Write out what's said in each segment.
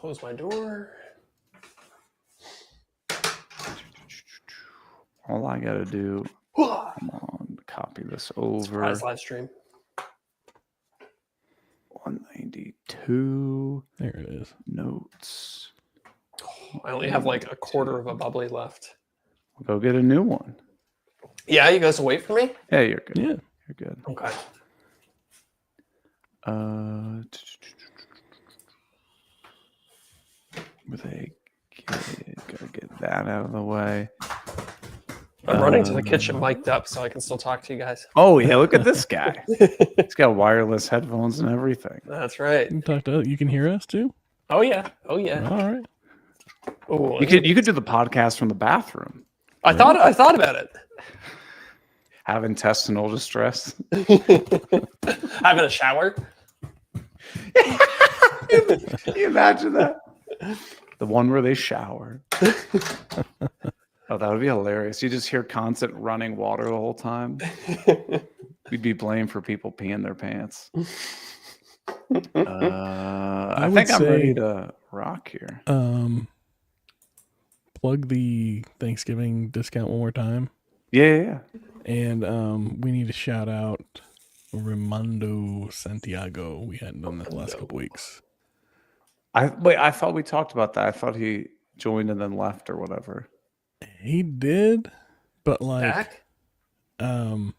close my door. All I gotta do, come on, copy this over. Surprise live stream. 192. There it is. Notes. I only have like a quarter of a bubbly left. Go get a new one. Yeah, you guys will wait for me? Yeah, you're good. Yeah. You're good. Okay. Gotta get that out of the way. I'm running to the kitchen mic'd up so I can still talk to you guys. Oh yeah, look at this guy. He's got wireless headphones and everything. That's right. You can hear us too? Oh yeah. Oh yeah. All right. Oh, You could do the podcast from the bathroom. I thought about it. Have intestinal distress. Having a shower. Can you imagine that? The one where they shower. Oh, that would be hilarious. You just hear constant running water the whole time. We'd be blamed for people peeing their pants. I think I'm ready to rock here. Plug the Thanksgiving discount one more time. Yeah. And we need to shout out Raimondo Santiago. We hadn't done that the last couple weeks. I thought we talked about that. I thought he joined and then left or whatever. He did, but like, Back? I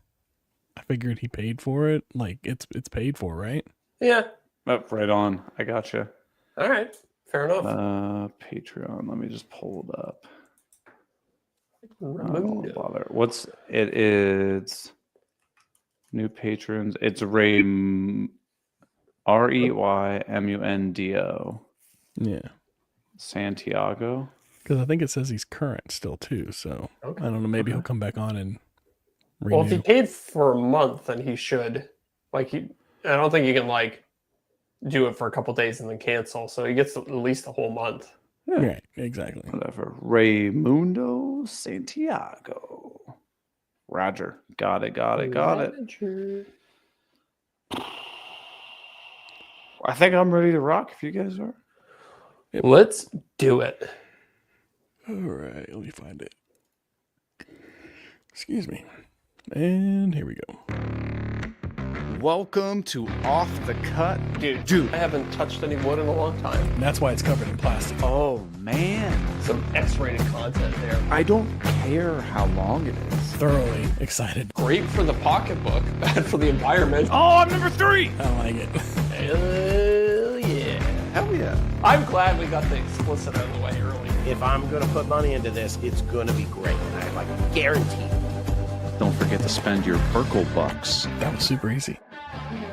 figured he paid for it. Like it's paid for, right? Yeah. Oh, right on. I gotcha. All right. Fair enough. Patreon. Let me just pull it up. Raimundo. Bother. What's it is new patrons. It's Reymundo. Yeah. Santiago. Because I think it says he's current still too. So Okay. I don't know. Maybe he'll come back on and renew. Well, if he paid for a month, then he should. I don't think you can do it for a couple days and then cancel. So he gets at least a whole month. Yeah. Right. Exactly. Whatever. Reymundo Santiago. Roger. Got it. I think I'm ready to rock if you guys are. Let's do it. All right. Let me find it. Excuse me. And here we go. Welcome to Off the Cut. Dude, I haven't touched any wood in a long time. And that's why it's covered in plastic. Oh, man. Some X-rated content there. I don't care how long it is. Thoroughly excited. Great for the pocketbook, bad for the environment. Oh, I'm number 3. I like it. Hell yeah. Hell yeah. I'm glad we got the explicit out of the way early. If I'm going to put money into this, it's going to be great. I guarantee. Don't forget to spend your Perkle bucks. That was super easy.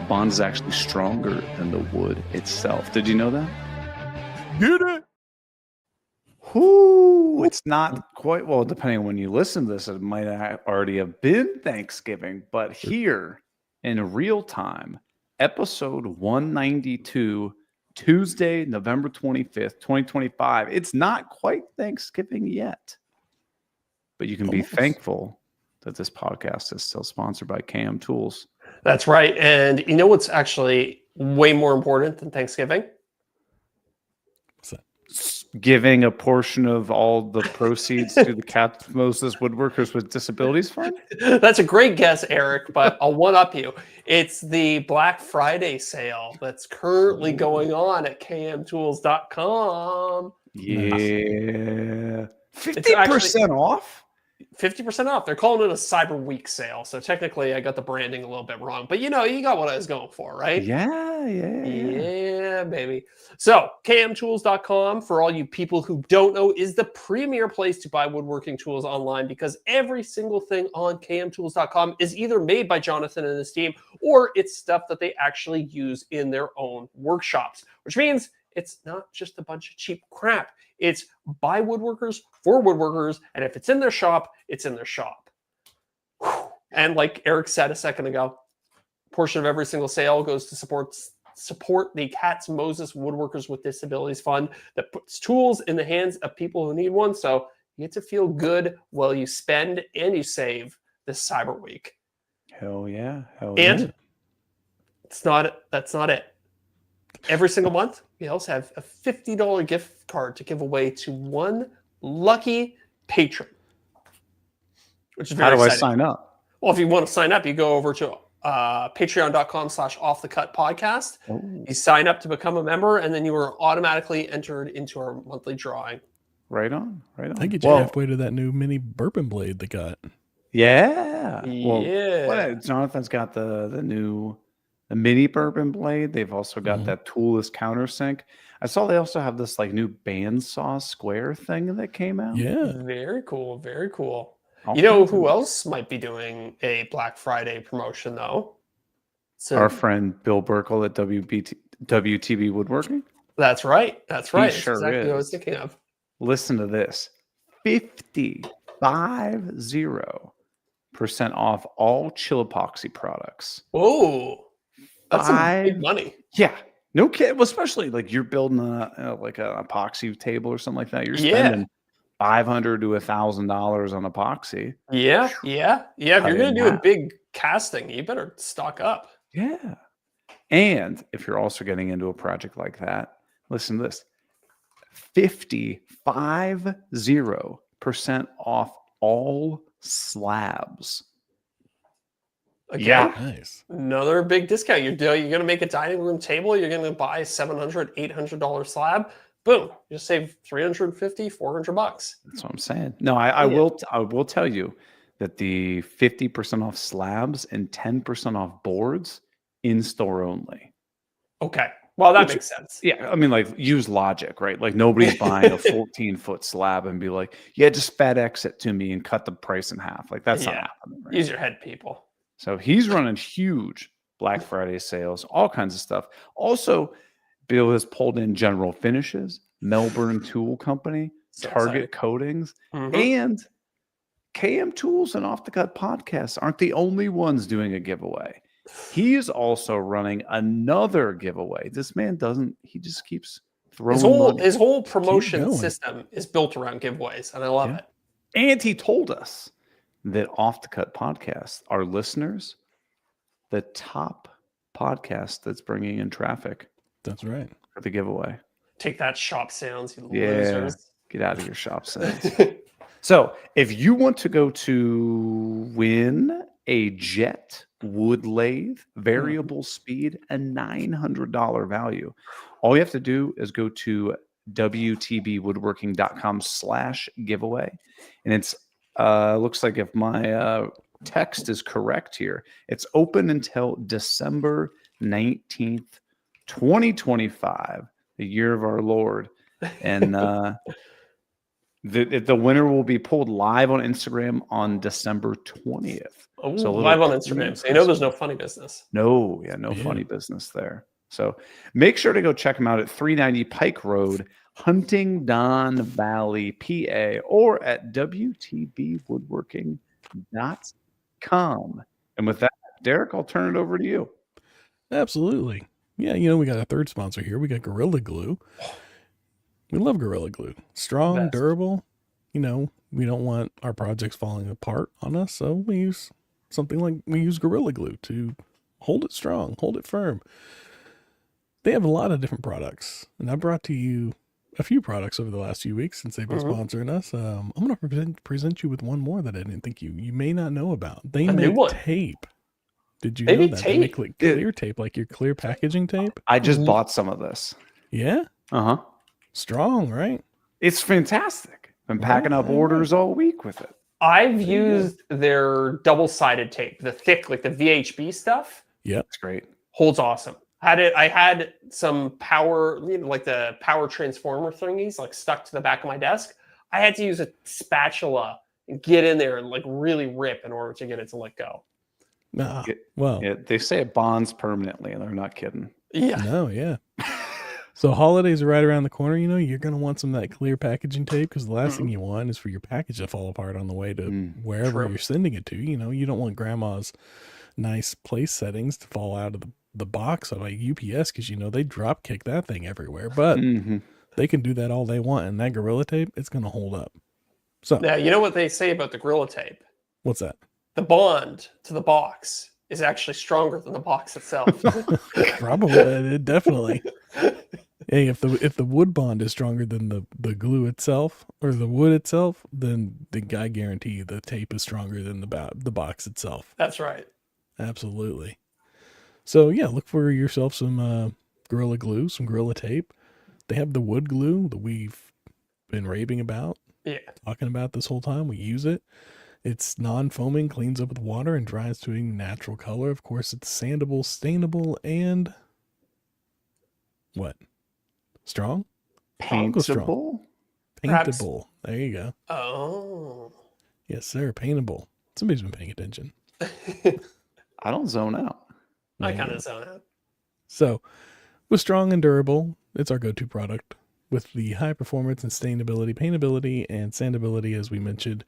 Bond is actually stronger than the wood itself. Did you know that? Get it? Whoo! It's not quite, well, depending on when you listen to this, it might already have been Thanksgiving, but here in real time, episode 192, Tuesday, November 25th, 2025. It's not quite Thanksgiving yet, but you can be thankful that this podcast is still sponsored by KM Tools. That's right. And you know what's actually way more important than Thanksgiving? What's that? Giving a portion of all the proceeds to the Cat Moses Woodworkers with Disabilities Fund? That's a great guess, Eric, but I'll one-up you. It's the Black Friday sale that's currently going on at kmtools.com. Yeah. 50% off? 50% off. They're calling it a Cyber Week sale. So technically I got the branding a little bit wrong, but you got what I was going for, right? Yeah, baby. So kmtools.com, for all you people who don't know, is the premier place to buy woodworking tools online, because every single thing on kmtools.com is either made by Jonathan and his team, or it's stuff that they actually use in their own workshops, which means it's not just a bunch of cheap crap. It's by woodworkers for woodworkers, and if it's in their shop, it's in their shop. Whew. And like Eric said a second ago, a portion of every single sale goes to support the Katz Moses Woodworkers with Disabilities Fund that puts tools in the hands of people who need one. So you get to feel good while you spend and you save this Cyber Week. Hell yeah. And that's not it. every single month, we also have a $50 gift card to give away to one lucky patron, which is very How do exciting. I sign up? Well, if you want to sign up, you go over to patreon.com/offthecut podcast. Oh, You sign up to become a member, and then you are automatically entered into our monthly drawing. right on, right on. I get you Well, halfway to that new mini bourbon blade they got. yeah. Yeah. Well, Jonathan's got the mini bourbon blade. They've also got Mhm. that toolless countersink. I saw they also have this like new bandsaw square thing that came out. Yeah. Very cool. Very cool. All You know kinds who of- else might be doing a Black Friday promotion, though? So Our friend Bill Burkle at WTB Woodworking. that's right. That's right. That's sure exactly what I was is. thinking of. Listen to this. 50% off all chill epoxy products. Oh, that's some big Five- money. Yeah. No kid. Well, especially like you're building like an epoxy table or something like that. You're Yeah. spending $500 to $1,000 on epoxy. Yeah. If Cut you're it going to in do a half. big casting, you better stock up. Yeah. And if you're also getting into a project like that, listen to this. 50% off all slabs. Again, Yeah. Nice. another big discount. You're going to make a dining room table. You're going to buy a $700, $800 slab. Boom. You just save $350, $400. That's what I'm saying. No, I will tell you that the 50% off slabs and 10% off boards in store only. Okay. Well, that Which- makes sense. Yeah, I mean, like use logic, right? Like nobody's buying a 14-foot slab and be like, yeah, just FedEx it to me and cut the price in half. Like that's not Yeah. happening. Right? Use your head, people. So he's running huge Black Friday sales, all kinds of stuff. Also, Bill has pulled in General Finishes, Melbourne Tool Company, So Target Coatings, Mhm. and KM Tools and Off the Cut Podcasts aren't the only ones doing a giveaway. He is also running another giveaway. This man he just keeps throwing money. His whole promotion going. system is built around giveaways, and I love Yeah. it. And he told us that Off the Cut Podcast, our listeners, the top podcast that's bringing in traffic That's right. for the giveaway. Take that, shop sounds, you Yeah. losers. Get out of your shop sounds. So if you want to go to win a jet wood lathe, variable speed, and $900 value, all you have to do is go to wtbwoodworking.com/giveaway. And it's looks like if my text is correct here, it's open until December 19th, 2025, the year of our Lord. And the winner will be pulled live on Instagram on December 20th. Ooh, So a little live on pre- Instagram. So you know there's no funny business. No Yeah. funny business there. So make sure to go check them out at 390 Pike Road, Huntingdon Valley, PA, or at wtbwoodworking.com. And with that, Deric, I'll turn it over to you. Absolutely. Yeah, we got a third sponsor here. We got Gorilla Glue. We love Gorilla Glue. Strong, Best. durable. We don't want our projects falling apart on us, so we use Gorilla Glue to hold it strong, hold it firm. They have a lot of different products, and I brought to you a few products over the last few weeks since they've been sponsoring us. I'm going to present you with one more that I didn't think you may not know about. They A new make one. tape. Did you They know make that? They make tape? like clear tape, like your clear packaging tape. I just Mhm. bought some of this. Yeah, Uh-huh. strong, right? It's fantastic. Been packing up Right. orders all week with it. I've There you go. used their double-sided tape, the thick, like the VHB stuff. Yep. It's great. Holds awesome. I had some power, like the power transformer thingies, like stuck to the back of my desk. I had to use a spatula and get in there and like really rip in order to get it to let go. Ah, Yeah. well, Yeah, they say it bonds permanently, and they're not kidding. Yeah. no, yeah. So holidays are right around the corner. You're going to want some of that clear packaging tape because the last thing you want is for your package to fall apart on the way to wherever True. you're sending it to. You don't want grandma's nice place settings to fall out of the box of a UPS because they drop kick that thing everywhere. But Mhm. they can do that all they want, and that Gorilla Tape, it's going to hold up. So Now, you know what they say about the Gorilla Tape? what's that? The bond to the box is actually stronger than the box itself. Probably, definitely. Hey, if the wood bond is stronger than the glue itself or the wood itself, then I guarantee you the tape is stronger than the box itself. That's right. Absolutely. So yeah, look for yourself some Gorilla Glue, some Gorilla Tape. They have the wood glue that we've been raving about, talking about this whole time. We use it. It's non-foaming, cleans up with water, and dries to a natural color. Of course, it's sandable, stainable, and what? Strong? Paintable? Perhaps. Paintable. There you go. Oh. Yes, sir. Paintable. Somebody's been paying attention. I don't zone out. I There you kind go. of zone out. So, with strong and durable, it's our go-to product. With the high performance and stainability, paintability, and sandability, as we mentioned,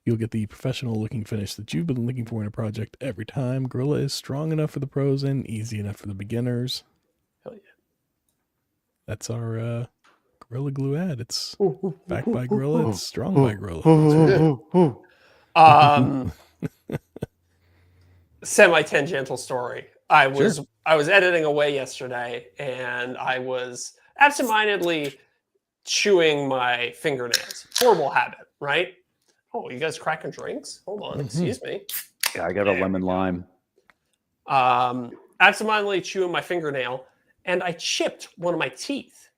you'll get the professional-looking finish that you've been looking for in a project every time. Gorilla is strong enough for the pros and easy enough for the beginners. Hell yeah. That's our Gorilla Glue ad. It's backed by Gorilla. It's strong by Gorilla. Semi-tangential story. I was editing away yesterday, and I was absentmindedly chewing my fingernails. Horrible habit, right? Oh, you guys cracking drinks? Hold on, excuse me. Yeah, I got a lemon lime. Absentmindedly chewing my fingernail, and I chipped one of my teeth.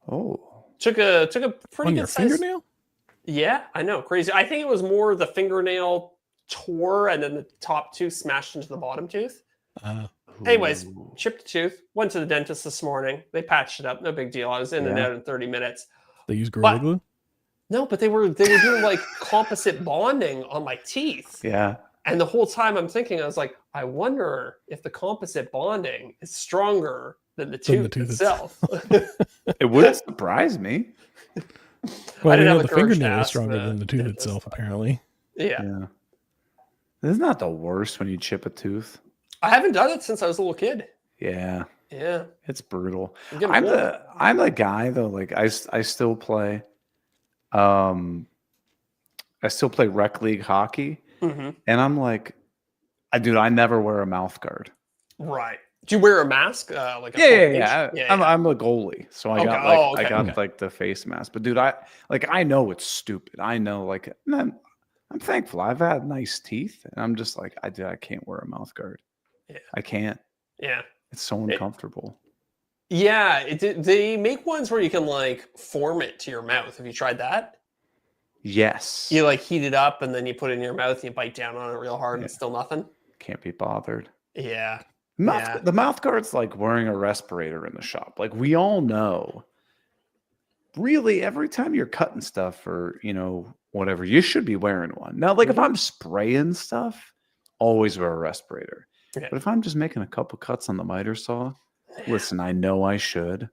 Oh. Took a pretty On good your size. fingernail? Yeah, I know, crazy. I think it was more the fingernail tore, and then the top tooth smashed into the bottom tooth. Anyways, chipped a tooth. Went to the dentist this morning. They patched it up. No big deal. I was in and out in 30 minutes. They use Gorilla Glue? No, but they were doing like composite bonding on my teeth. Yeah. And the whole time I'm thinking, I was like, I wonder if the composite bonding is stronger than the tooth itself. It wouldn't surprise me. Well, I didn't have the the courage to fingernail is ask stronger the than the tooth dentist. itself, apparently. Yeah. It's not the worst when you chip a tooth. I haven't done it since I was a little kid. Yeah. Yeah. It's brutal. I'm getting I'm old. the guy though, like I still play I still play rec league hockey, and I'm like, I never wear a mouth guard. Right. Do you wear a mask? Like a Yeah. yeah. I'm a goalie, so I got Okay. I got like the face mask. But dude, I know it's stupid. I know, like, and I'm thankful. I've had nice teeth, and I'm just like, I can't wear a mouth guard. Yeah. I can't. Yeah. It's so uncomfortable. Yeah. They make ones where you can like form it to your mouth. Have you tried that? Yes. You like heat it up and then you put it in your mouth and you bite down on it real hard and it's still nothing. Can't be bothered. Yeah. The mouth guard's like wearing a respirator in the shop. Like, we all know, really, every time you're cutting stuff or, whatever, you should be wearing one. Now, like, if I'm spraying stuff, always wear a respirator. Yeah. But if I'm just making a couple cuts on the miter saw, listen, I know I should.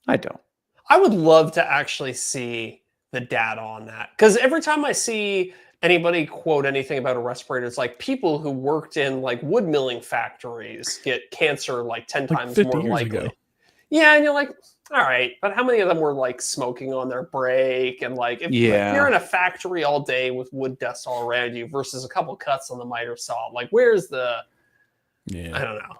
I don't. I would love to actually see the data on that, because every time I see anybody quote anything about a respirator, it's like people who worked in like wood milling factories get cancer like 10 times 50 more years likely. ago. Yeah, and you're like, all right, but how many of them were like smoking on their break? And like, if you're in a factory all day with wood dust all around you versus a couple cuts on the miter saw, like, where's the? Yeah, I don't know.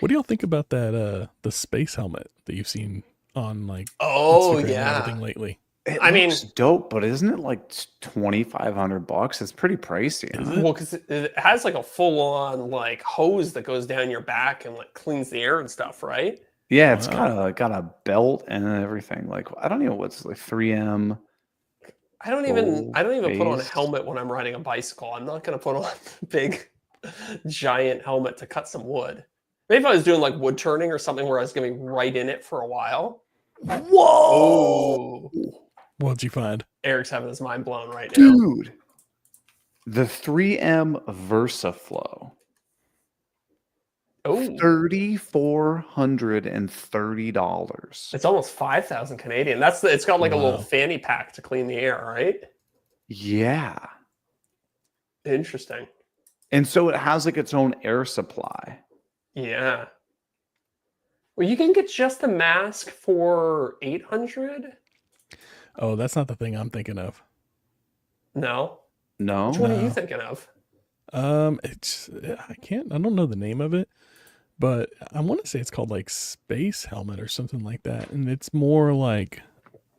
What do y'all think about that? The space helmet that you've seen on like Oh Instagram and yeah, everything lately. I mean, it's dope, but isn't it like $2,500? It's pretty pricey. Is Huh? it? well, because it has like a full-on like hose that goes down your back and like cleans the air and stuff, right? Yeah, it's Wow. got a belt and everything. Like, I don't know what's like 3M. I don't even put on a Full-face. helmet when I'm riding a bicycle. I'm not going to put on a big giant helmet to cut some wood. Maybe if I was doing like wood turning or something where I was going to be right in it for a while. Whoa! Oh, What'd you find? Eric's having his mind blown right now. Dude, the 3M VersaFlow. Oh, $3,430. it's almost 5,000 Canadian. It's got like a little Wow. fanny pack to clean the air, right? Yeah. Interesting. And so it has like its own air supply. Yeah. Well, you can get just the mask for 800. Oh, that's not the thing I'm thinking of. No. No? Which one are you No. thinking of? I don't know the name of it, but I want to say it's called like Space Helmet or something like that, and it's more like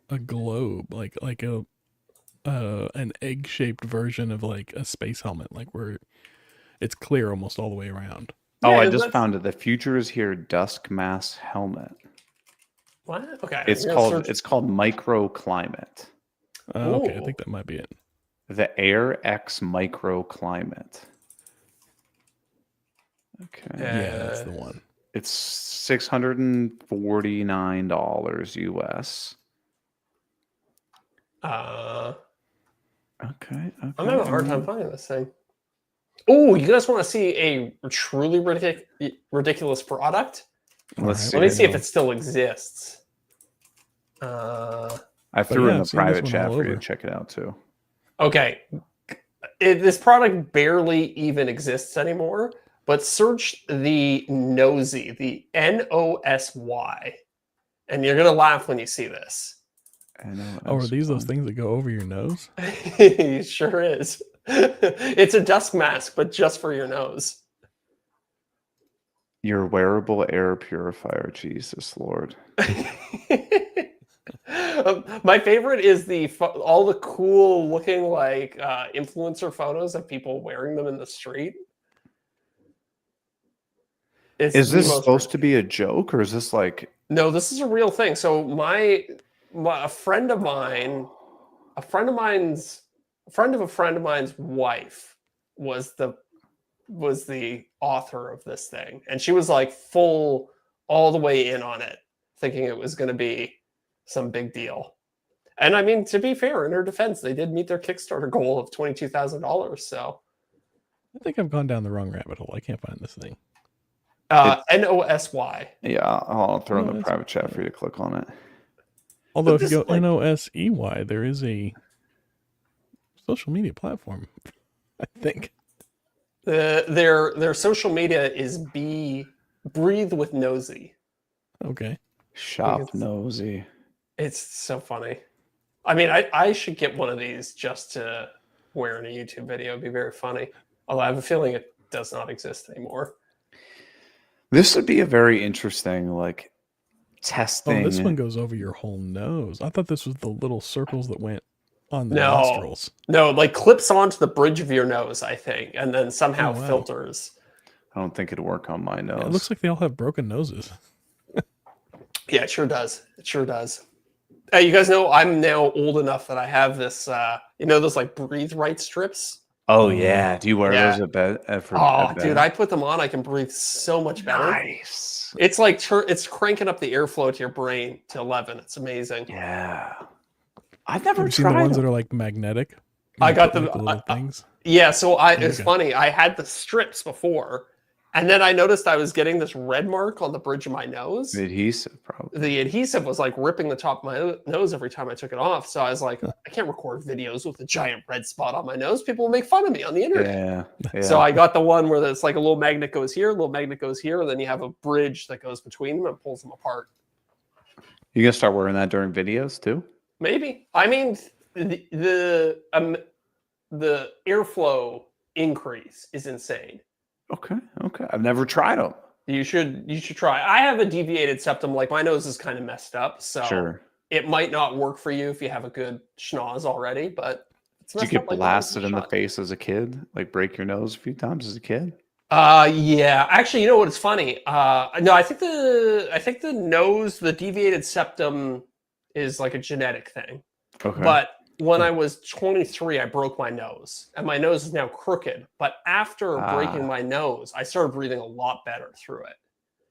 a globe, like a an egg-shaped version of like a space helmet, like where it's clear almost all the way around. Oh, Yeah, I just that's- found it. The future is here. Dusk mass helmet. What? Okay. It's I'm gonna called search- microclimate. Okay, I Ooh. think that might be it. The Air X microclimate. Okay. Yeah, that's the one. It's $649 US. Okay. I'm having a hard time finding this thing. Oh, you guys want to see a truly ridiculous product? Let's All Let me right, see if know. it still exists. I threw yeah, in the I've seen this private one chat all for you to over. check it out too. Okay. This product barely even exists anymore, but search the Nosy, the Nosy, and you're going to laugh when you see this. I know. Oh, are that's these those fun. things that go over your nose? It sure is. It's a dust mask, but just for your nose. Your wearable air purifier, Jesus Lord. My favorite is all the cool looking like influencer photos of people wearing them in the street. It's Is the this most supposed to be a joke, or is this like No, this is a real thing. So a friend of mine's wife was the author of this thing, and she was like full all the way in on it, thinking it was going to be some big deal. And I mean, to be fair, in her defense, they did meet their Kickstarter goal of $22,000. So I think I've gone down the wrong rabbit hole. I can't find this thing. Nosy. Yeah, I'll throw in No, the that's private chat fine. for you to click on it. Although if you this go is like- Nosey, there is a social media platform, I think. Their social media is Breathe with Nosy. Okay. Shop it's- nosy. It's so funny. I mean, I should get one of these just to wear in a YouTube video. It'd be very funny. Although I have a feeling it does not exist anymore. This would be a very interesting like testing. Oh, this one goes over your whole nose. I thought this was the little circles that went on the No. nostrils. No, like clips onto the bridge of your nose, I think, and then somehow Oh, wow. filters. I don't think it'd work on my nose. Yeah, it looks like they all have broken noses. Yeah, it sure does. It sure does. You guys know I'm now old enough that I have this, those like Breathe Right strips? Oh yeah. Do you wear Yeah. those at bed? Oh, dude, I put them on. I can breathe so much better. Nice. It's like it's cranking up the airflow to your brain to 11. It's amazing. Yeah. I've Have never you seen the tried ones them. that are like magnetic? I You got put, them- like, the little things. Yeah, so it's Okay. funny. I had the strips before, and then I noticed I was getting this red mark on the bridge of my nose. The adhesive, probably. The adhesive was like ripping the top of my nose every time I took it off. So I was like, I can't record videos with a giant red spot on my nose. People will make fun of me on the internet. Yeah. So I got the one where it's like a little magnet goes here, a little magnet goes here, and then you have a bridge that goes between them and pulls them apart. You gonna start wearing that during videos too? Maybe. I mean, the airflow increase is insane. Okay. I've never tried them. You should try. I have a deviated septum. Like my nose is kind of messed up, so Sure. it might not work for you if you have a good schnoz already. But it's Did you messed get up like blasted in the shot. face as a kid? Like break your nose a few times as a kid? Yeah. Actually, you know what? It's funny. No, I think the nose, the deviated septum, is like a genetic thing. Okay. But when I was 23, I broke my nose, and my nose is now crooked. But after breaking my nose, I started breathing a lot better through it.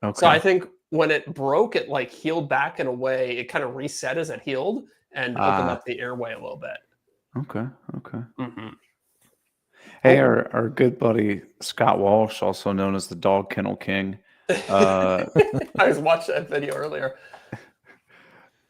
okay. So I think when it broke, it like healed back in a way. It kind of reset as it healed and opened up the airway a little bit. Okay. Mm-hmm. Hey, our good buddy Scott Walsh, also known as the Dog Kennel King. I was watching that video earlier.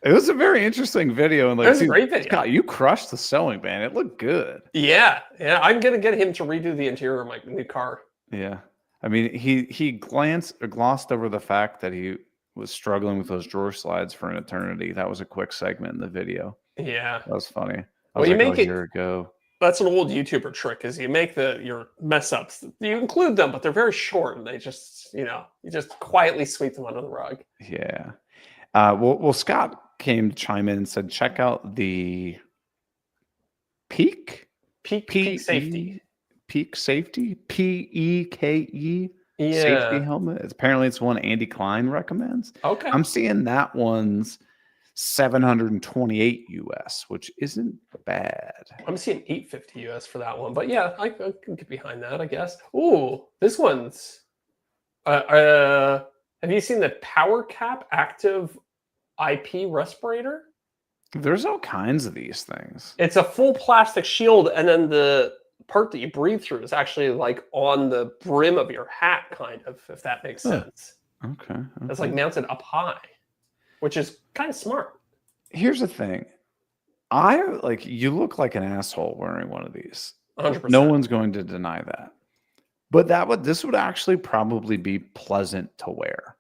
It was a very interesting video, and like, It was a dude, great video. Scott, you crushed the sewing, man. It looked good. Yeah. I'm gonna get him to redo the interior of my new car. Yeah, I mean, he glossed over the fact that he was struggling with those drawer slides for an eternity. That was a quick segment in the video. Yeah. That was funny. I Well, was you like, make oh, it- here we go. That's an old YouTuber trick, is you make your mess ups, you include them, but they're very short, and they just, you just quietly sweep them under the rug. Yeah. Well, Scott came to chime in and said, check out the Peak Safety. Peak Safety, PEKE safety Yeah. helmet. Apparently, it's one Andy Klein recommends. Okay. I'm seeing that one's $728 US, which isn't bad. I'm seeing $850 US for that one, but yeah, I can get behind that, I guess. Ooh, this one's. Have you seen the Power Cap Active IP respirator? There's all kinds of these things. It's a full plastic shield, and then the part that you breathe through is actually like on the brim of your hat, kind of, if that makes sense. Okay. It's like mounted up high, which is kind of smart. Here's the thing. You look like an asshole wearing one of these. 100%. No one's going to deny that. But this would actually probably be pleasant to wear.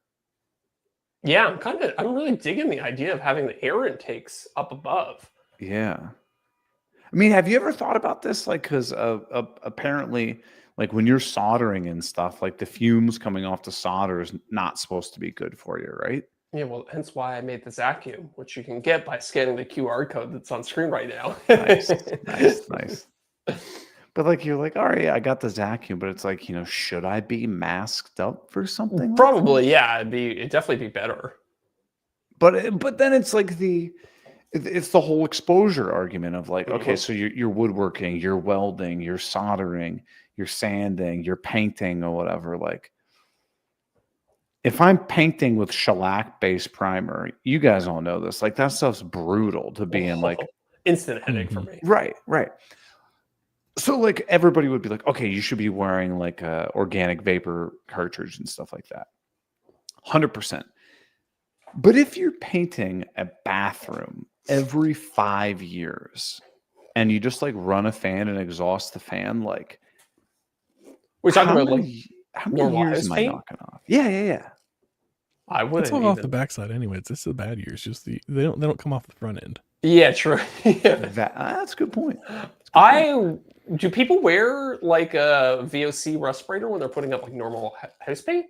Yeah, I'm really digging the idea of having the air intakes up above. Yeah. I mean, have you ever thought about this? Like, because apparently, like when you're soldering and stuff, like the fumes coming off the solder is not supposed to be good for you, right? Yeah, well, hence why I made this vacuum, which you can get by scanning the QR code that's on screen right now. Nice. But like you're like, all right, I got this vacuum, but it's like, should I be masked up for something? Probably, yeah. It'd definitely be better. But then it's like it's the whole exposure argument of like, okay, so you're woodworking, you're welding, you're soldering, you're sanding, you're painting or whatever. Like, if I'm painting with shellac-based primer, you guys all know this. Like that stuff's brutal to be in. Like instant headache for me. Right. So like everybody would be like, okay, you should be wearing like a organic vapor cartridge and stuff like that. 100%. But if you're painting a bathroom every 5 years and you just like run a fan and exhaust the fan, like we're talking about how many years am I knocking off? Yeah. I wouldn't. It's all off the backside anyways. This is the bad years. Just they don't come off the front end. Yeah, true. That's a good point. Do people wear like a VOC respirator when they're putting up like normal house paint?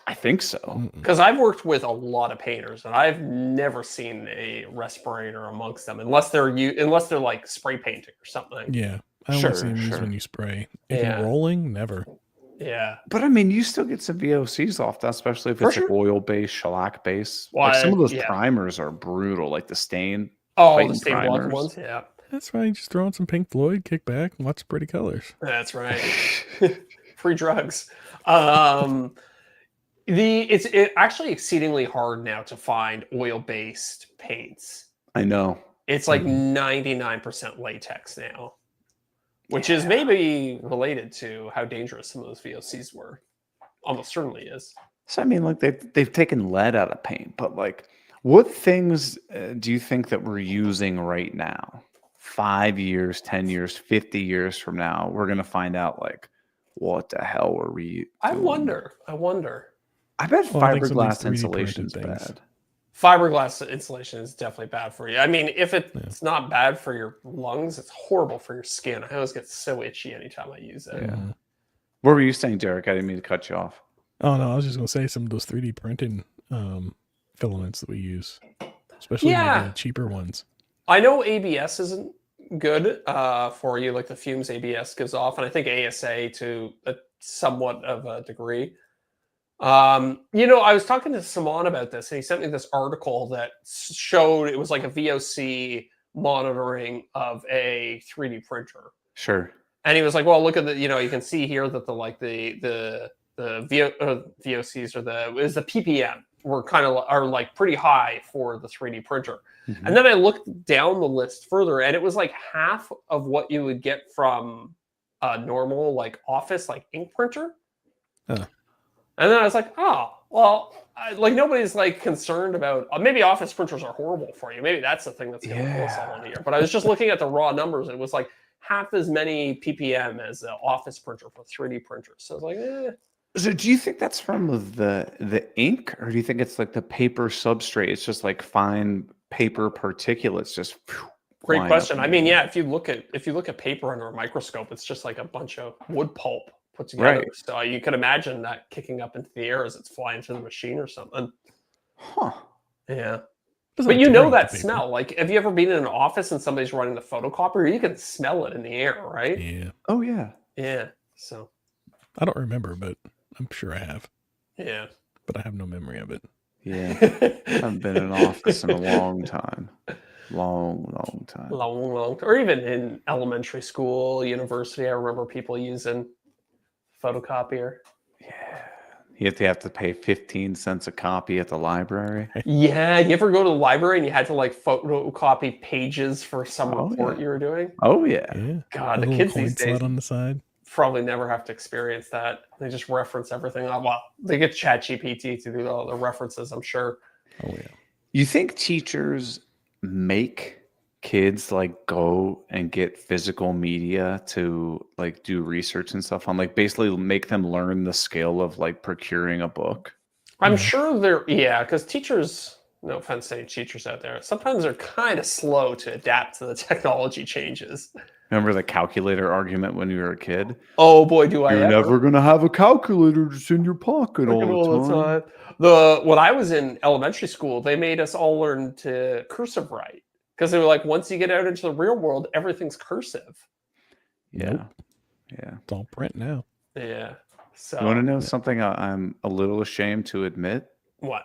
I think so. Because I've worked with a lot of painters, and I've never seen a respirator amongst them unless they're like spray painting or something. Yeah, I only see them used when you spray. If you're rolling, never. Yeah, but I mean, you still get some VOCs off that, especially if it's like oil-based, shellac-based. Like some of those primers are brutal, like the stain. Oh, the stain block ones. Yeah, that's right. Just throw on some Pink Floyd, kick back, and watch Pretty Colors. That's right. Free drugs. It's actually exceedingly hard now to find oil-based paints. I know. It's like 99% latex now, which is maybe related to how dangerous some of those VOCs were. Almost certainly is. So I mean, like they've taken lead out of paint, but like, what things do you think that we're using right now? 5 years, 10 years, 50 years from now, we're gonna find out like, what the hell were we doing? I wonder. I bet fiberglass insulation is bad. Fiberglass insulation is definitely bad for you. I mean, if it's not bad for your lungs, it's horrible for your skin. I always get so itchy anytime I use it. Yeah. What were you saying, Deric? I didn't mean to cut you off. Oh no, I was just gonna say some of those 3D printed filaments that we use, especially the cheaper ones. I know ABS isn't good for you, like the fumes ABS gives off, and I think ASA to a somewhat of a degree. I was talking to Simon about this, and he sent me this article that showed it was like a VOC monitoring of a 3D printer. Sure. And he was like, "Well, look at you can see here that the VOCs or the PPM are like pretty high for the 3D printer." Mm-hmm. And then I looked down the list further, and it was like half of what you would get from a normal like office like ink printer. And then I was like, oh, well, nobody's like concerned about maybe office printers are horrible for you. Maybe that's the thing that's going to pull us all in here. But I was just looking at the raw numbers. And it was like half as many ppm as an office printer for 3D printers. So I was like, So do you think that's from the ink, or do you think it's like the paper substrate? It's just like fine paper particulates just Great flying up question. in I the mean, air. yeah, if you look at paper under a microscope, it's just like a bunch of wood pulp put together. Right. So you could imagine that kicking up into the air as it's flying to the machine or something. Huh. Yeah. Doesn't But you tear know up the that paper. smell. Like, have you ever been in an office and somebody's running the photocopier? You can smell it in the air, right? Yeah. Oh yeah. Yeah. So, I don't remember, but I'm sure I have. yeah. But I have no memory of it. Yeah. I haven't been in an office in a long time. Long time. long, or even in elementary school, university. I remember people using photocopier. Yeah. You have to pay 15 cents a copy at the library. Yeah, you ever go to the library and you had to like photocopy pages for some Oh, report yeah. you were doing? Oh yeah. Yeah. God, A the little kids coin these days slot on the side. probably never have to experience that. They just reference everything. Well, they get ChatGPT to do all the references, I'm sure. Oh yeah. You think teachers make kids like go and get physical media to like do research and stuff on, like basically make them learn the skill of like procuring a book? I'm Yeah. sure because teachers, no offense to any teachers out there, sometimes they're kind of slow to adapt to the technology changes. Remember the calculator argument when you were a kid? Oh boy, do I You're ever. never gonna have a calculator just in your pocket all the time. When I was in elementary school, they made us all learn to cursive write because they were like, once you get out into the real world, everything's cursive. Yeah. Nope. Yeah. It's all print now. Yeah. So You want to know something I'm a little ashamed to admit? what?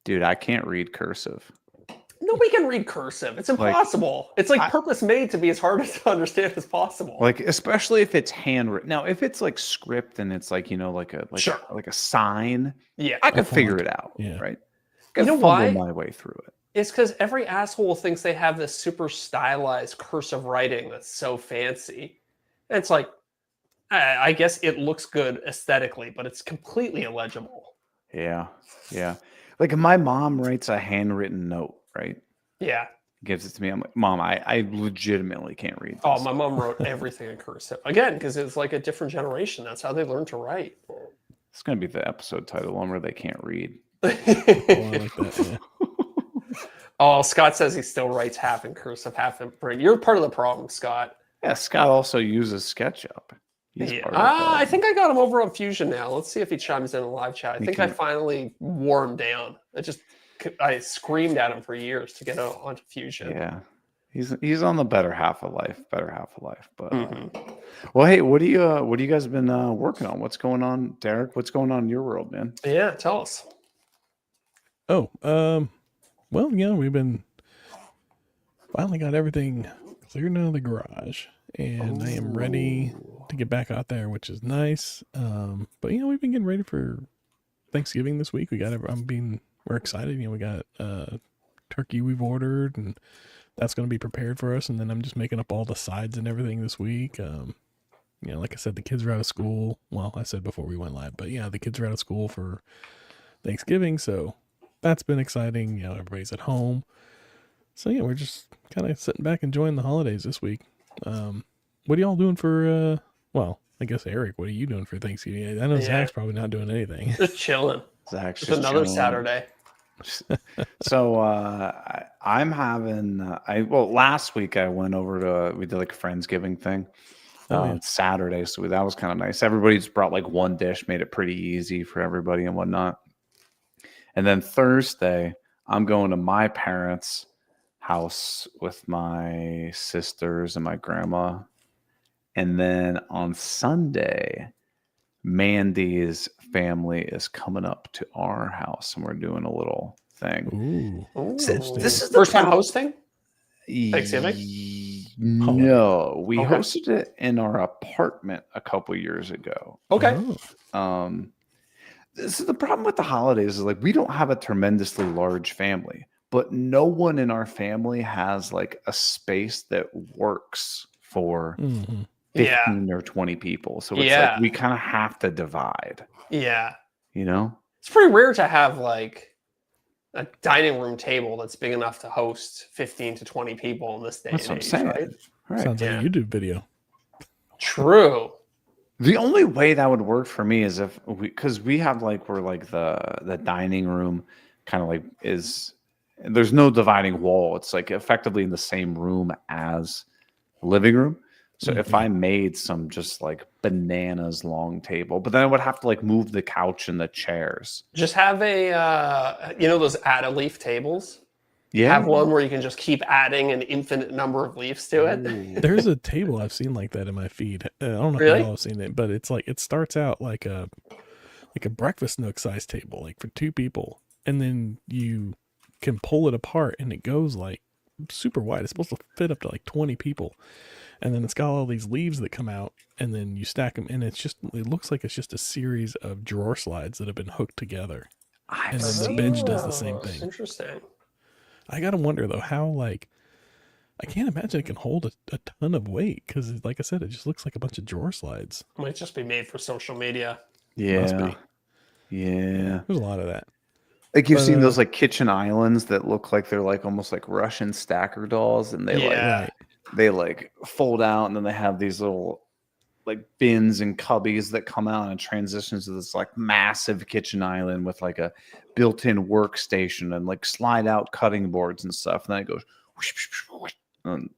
Dude, I can't read cursive. Nobody can read cursive. It's impossible. It's like purpose made to be as hard to understand as possible. Like, especially if it's handwritten. Now, if it's like script and it's like, like Sure. a sign, Yeah. I can font. figure it out. Yeah. Right. You know fumble why? my way through it. It's because every asshole thinks they have this super stylized cursive writing that's so fancy. And it's like, I guess it looks good aesthetically, but it's completely illegible. Yeah. Yeah. Like if my mom writes a handwritten note, right? Yeah. Gives it to me. I'm like, Mom, I legitimately can't read this. Oh, my mom wrote everything in cursive. Again, because it's like a different generation. That's how they learn to write. It's going to be the episode title, one where they can't read. Oh, I like that. Yeah. Oh, Scott says he still writes half in cursive, half in print. You're part of the problem, Scott. Yeah, Scott also uses SketchUp. He's Yeah. part of the problem. I think I got him over on Fusion now. Let's see if he chimes in a live chat. I He think I can- finally wore him down. I screamed at him for years to get onto Fusion. Yeah. He's on the better half of life. But Mhm. well, hey, what do you guys been working on? What's going on, Deric? What's going on in your world, man? Yeah, tell us. Oh, well, yeah, we've been finally got everything cleared out of the garage, and I am ready to get back out there, which is nice. But we've been getting ready for Thanksgiving this week. We're excited. We got turkey we've ordered, and that's going to be prepared for us. And then I'm just making up all the sides and everything this week. Like I said, the kids are out of school. Well, I said before we went live, but yeah, the kids are out of school for Thanksgiving, so that's been exciting. Everybody's at home. So yeah, we're just kind of sitting back enjoying the holidays this week. What are y'all doing for I guess Eric, what are you doing for Thanksgiving? I know Zach's probably not doing anything. Just chilling. Zach's It's just another chilling. Saturday. So I'm having last week I went over we did like a Friendsgiving thing. Oh, yeah. Saturday, so that was kind of nice. Everybody just brought like one dish, made it pretty easy for everybody and whatnot. And then Thursday, I'm going to my parents' house with my sisters and my grandma. And then on Sunday, Mandy's family is coming up to our house, and we're doing a little thing. Ooh. This is the first time problem. hosting? Thanksgiving? No, we Okay. hosted it in our apartment a couple years ago. Okay. Oh. This is the problem with the holidays is like we don't have a tremendously large family, but no one in our family has like a space that works for Mhm. 15 or 20 people. So it's like we kind of have to divide, Yeah. It's It's pretty rare to have like a dining room table that's big enough to host 15 to 20 people in this day That's and what I'm age, saying. right? Right. Sounds like Yeah. a YouTube video. True. The only way that would work for me is if because we have like we're like the dining room kind of like is there's no dividing wall. It's like effectively in the same room as the living room. So if I made some just like bananas long table, but then I would have to like move the couch and the chairs. Just have a, those add-a-leaf tables? Yeah. Have one where you can just keep adding an infinite number of leaves to it. Ooh. There's a table I've seen like that in my feed. I don't know if Really? y'all have seen it, but it's like it starts out like a breakfast nook size table, like for 2 people, and then you can pull it apart and it goes like super wide. It's supposed to fit up to like 20 people, and then it's got all these leaves that come out, and then you stack them, and it looks like it's just a series of drawer slides that have been hooked together, and then the bench does the same thing. Interesting. I gotta wonder though how, like, I can't imagine it can hold a ton of weight because, like I said, it just looks like a bunch of drawer slides. Might just be made for social media. Must Yeah. be. Yeah. There's a lot of that. Like you've But, seen those like kitchen islands that look like they're like almost like Russian stacker dolls, and they Yeah. Right. they like fold out, and then they have these little like bins and cubbies that come out and transitions to this like massive kitchen island with like a built-in workstation and like slide out cutting boards and stuff. And then it goes whoosh, whoosh, whoosh, and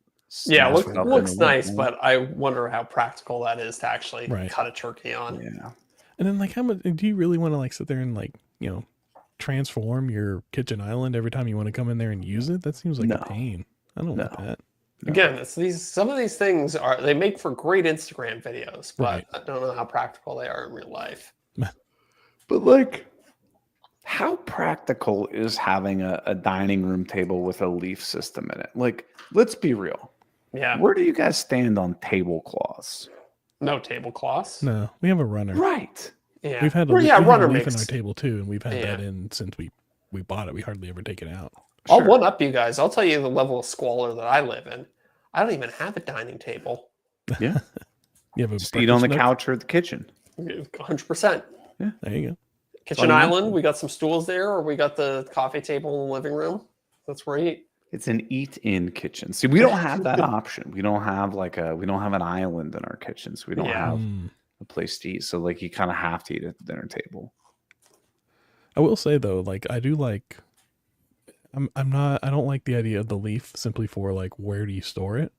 Yeah, snaps it up looks in the nice, wood. but I wonder how practical that is to actually Right. cut a turkey on. Yeah. And then, like, how much do you really want to like sit there and like transform your kitchen island every time you want to come in there and use it? That seems like No. a pain. I don't want No. that. Again, some of these things they make for great Instagram videos, but Right. I don't know how practical they are in real life. But like, how practical is having a dining room table with a leaf system in it? Like, let's be real. Yeah, Where do you guys stand on tablecloths? no tablecloths. No, we have a runner. Right. Yeah, We've had Well, we yeah, have runner a leaf in mix. our table too, and we've had Yeah. that in since we bought it. We hardly ever take it out. I'll Sure. one up you guys. I'll tell you the level of squalor that I live in. I don't even have a dining table. Yeah. You have a Just eat on the breakfast nook? couch or the kitchen. 100%. There you go. Kitchen Funny island. enough. We got some stools there, or we got the coffee table in the living room. That's where I eat. It's an eat-in kitchen. See, we don't have that option. We don't have an island in our kitchens. We don't Yeah. have Mm. a place to eat. So like you kind of have to eat at the dinner table. I will say though, like I do like. I don't like the idea of the leaf simply for like where do you store it,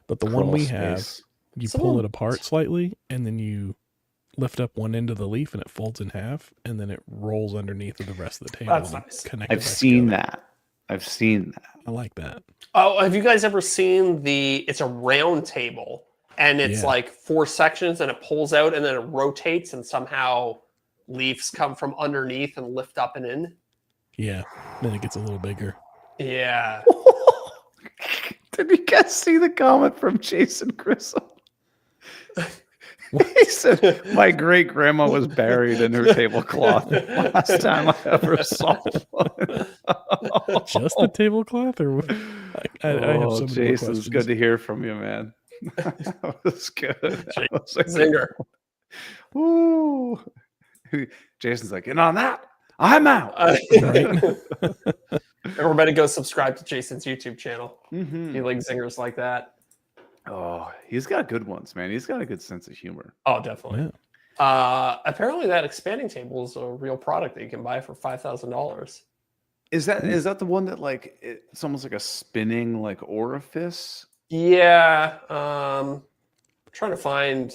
but the one Crawl we space. have, you Some pull of it apart slightly and then you lift up one end of the leaf and it folds in half and then it rolls underneath of the rest of the table. That's and nice. connect it I've back seen together. that. I've seen that. I like that. Oh, have you guys ever seen it's a round table and it's Yeah. like 4 sections and it pulls out and then it rotates and somehow leaves come from underneath and lift up and in? Yeah. Then it gets a little bigger. Yeah. Did you guys see the comment from Jason Grissom? He said, "My great grandma was buried in her tablecloth last time I ever saw one." Just the tablecloth, or what? I have so many more Jason, it's questions. good to hear from you, man. That was good. That was like, Zinger. Ooh. Jason's like, and on that, I'm out. Right? Everybody go subscribe to Jason's YouTube channel. Mhm. He like zingers like that. Oh, he's got good ones, man. He's got a good sense of humor. Oh, definitely. Yeah. Apparently that expanding table is a real product that you can buy for $5,000. Is that the one that like it's almost like a spinning like orifice? Yeah. Trying to find.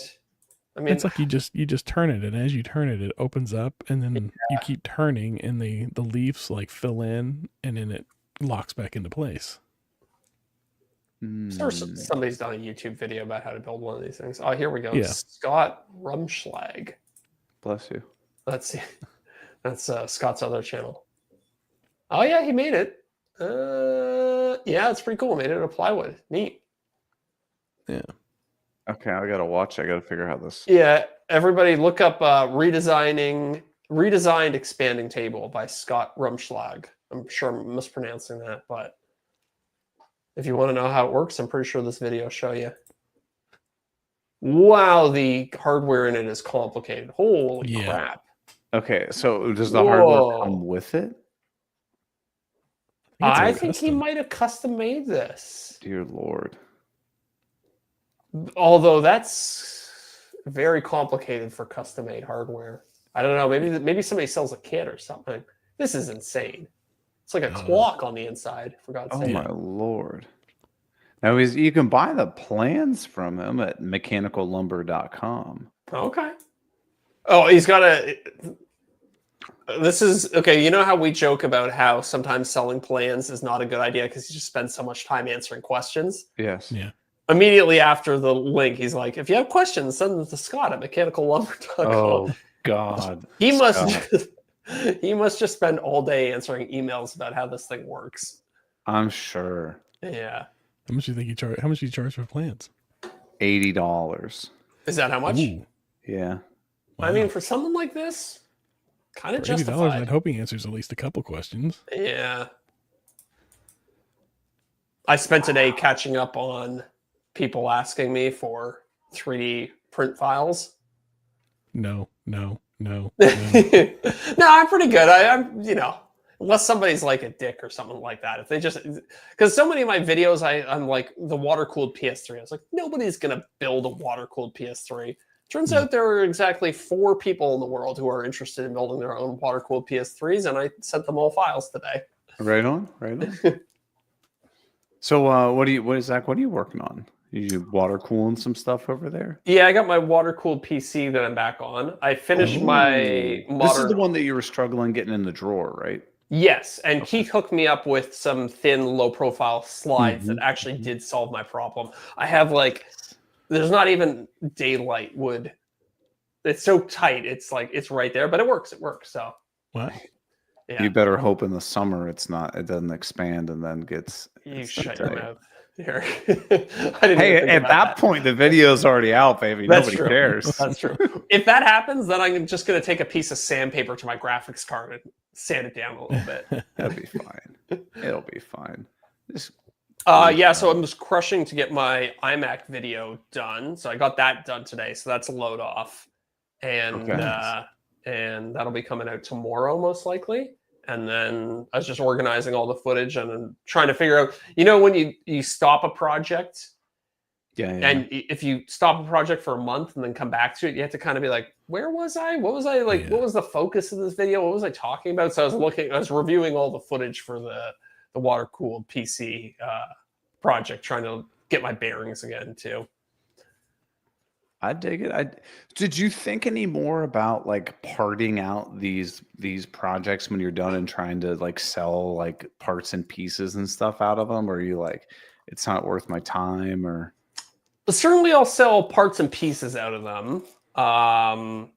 I mean, It's like you just turn it, and as you turn it, it opens up, and then you keep turning, and the leaves like fill in, and then it locks back into place. somebody's done a YouTube video about how to build one of these things. Oh, here we go. Yeah. Scott Rumschlag. Bless you. Let's see. That's Scott's other channel. Oh yeah, he made it. Yeah, it's pretty cool. Made it out of plywood. Neat. Yeah. Okay, I gotta watch. I gotta figure out this. Yeah, everybody look up redesigned expanding table by Scott Rumschlag. I'm sure I'm mispronouncing that, but if you want to know how it works, I'm pretty sure this video will show you. Wow, the hardware in it is complicated. Holy Yeah. crap. Okay, so does the hardware Whoa. come with it? I it's think he custom. might have custom made this. Dear Lord. Although that's very complicated for custom made hardware. I don't know. Maybe somebody sells a kit or something. This is insane. It's like a clock on the inside, for God's Oh sake. my lord! Now you can buy the plans from him at mechanicallumber.com. Okay. Oh, he's got a. This is okay. You know how we joke about how sometimes selling plans is not a good idea because you just spend so much time answering questions. Yes. Yeah. Immediately after the link, he's like, "If you have questions, send them to Scott at mechanicallumber.com." Oh God. He must. Scott. He must just spend all day answering emails about how this thing works. I'm sure. Yeah. How much do you think you charge? How much do you charge for plans? $80. Is that how much? Ooh, Yeah. I mean, for something like this, kind of for $80, justified. I'd hope he answers at least a couple questions. Yeah. I spent today catching up on people asking me for 3D print files. No. No, I'm pretty good. I'm, unless somebody's like a dick or something like that. If they just, because so many of my videos, I'm like the water cooled PS3. I was like, nobody's gonna build a water cooled PS3. Turns out there are exactly 4 people in the world who are interested in building their own water cooled PS3s, and I sent them all files today. Right on. Right on. So, what are you working on? You water cooling some stuff over there? Yeah, I got my water cooled PC that I'm back on. I finished my modern. This is the one that you were struggling getting in the drawer, right? Yes, and Keith hooked me up with some thin, low-profile slides that actually did solve my problem. I have there's not even daylight wood. It's so tight. It's right there, but it works. It works. So What? yeah, You better hope in the summer it doesn't expand and then gets. you shut your tight. mouth here. I didn't Hey, even think at about that point, the video's already out, baby. That's Nobody true. cares. That's true. If that happens, then I'm just going to take a piece of sandpaper to my graphics card and sand it down a little bit. That'll be fine. It'll be fine. Yeah, so I'm just crushing to get my iMac video done. So I got that done today. So that's a load off. And Okay. and that'll be coming out tomorrow, most likely. And then I was just organizing all the footage and then trying to figure out, when you stop a project, Yeah. and if you stop a project for a month and then come back to it, you have to kind of be like, where was I? What was I like? Yeah. What was the focus of this video? What was I talking about? So I was reviewing all the footage for the water cooled PC project, trying to get my bearings again too. I dig it. Did you think any more about parting out these projects when you're done and trying to sell parts and pieces and stuff out of them? Or are you like, it's not worth my time? Or But certainly I'll sell parts and pieces out of them.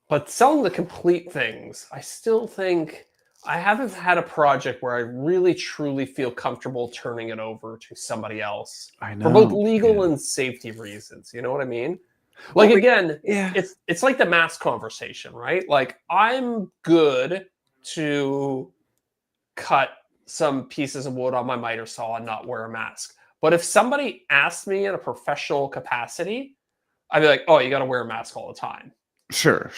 But selling the complete things, I still think I haven't had a project where I really truly feel comfortable turning it over to somebody else I know for both legal and safety reasons. You know what I mean? Again, yeah. it's like the mask conversation, right? Like I'm good to cut some pieces of wood on my miter saw and not wear a mask. But if somebody asked me in a professional capacity, I'd be like, oh, you got to wear a mask all the time. Sure.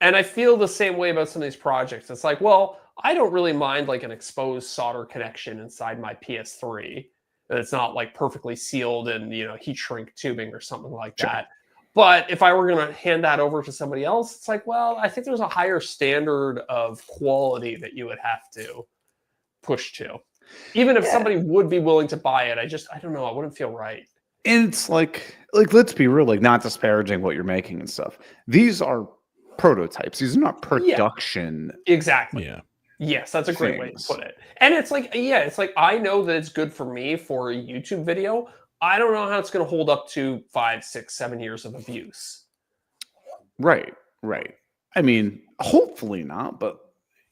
And I feel the same way about some of these projects. It's like, well, I don't really mind an exposed solder connection inside my PS3. That it's not perfectly sealed and, heat shrink tubing or something like that. But if I were going to hand that over to somebody else, it's like, well, I think there's a higher standard of quality that you would have to push to. Even if somebody would be willing to buy it, I don't know. I wouldn't feel right. And it's like let's be real, not disparaging what you're making and stuff. These are prototypes. These are not production. Exactly. Yeah. Yes, that's a great way to put it. And it's I know that it's good for me for a YouTube video. I don't know how it's going to hold up to 5, 6, 7 years of abuse. Right. I mean, hopefully not, but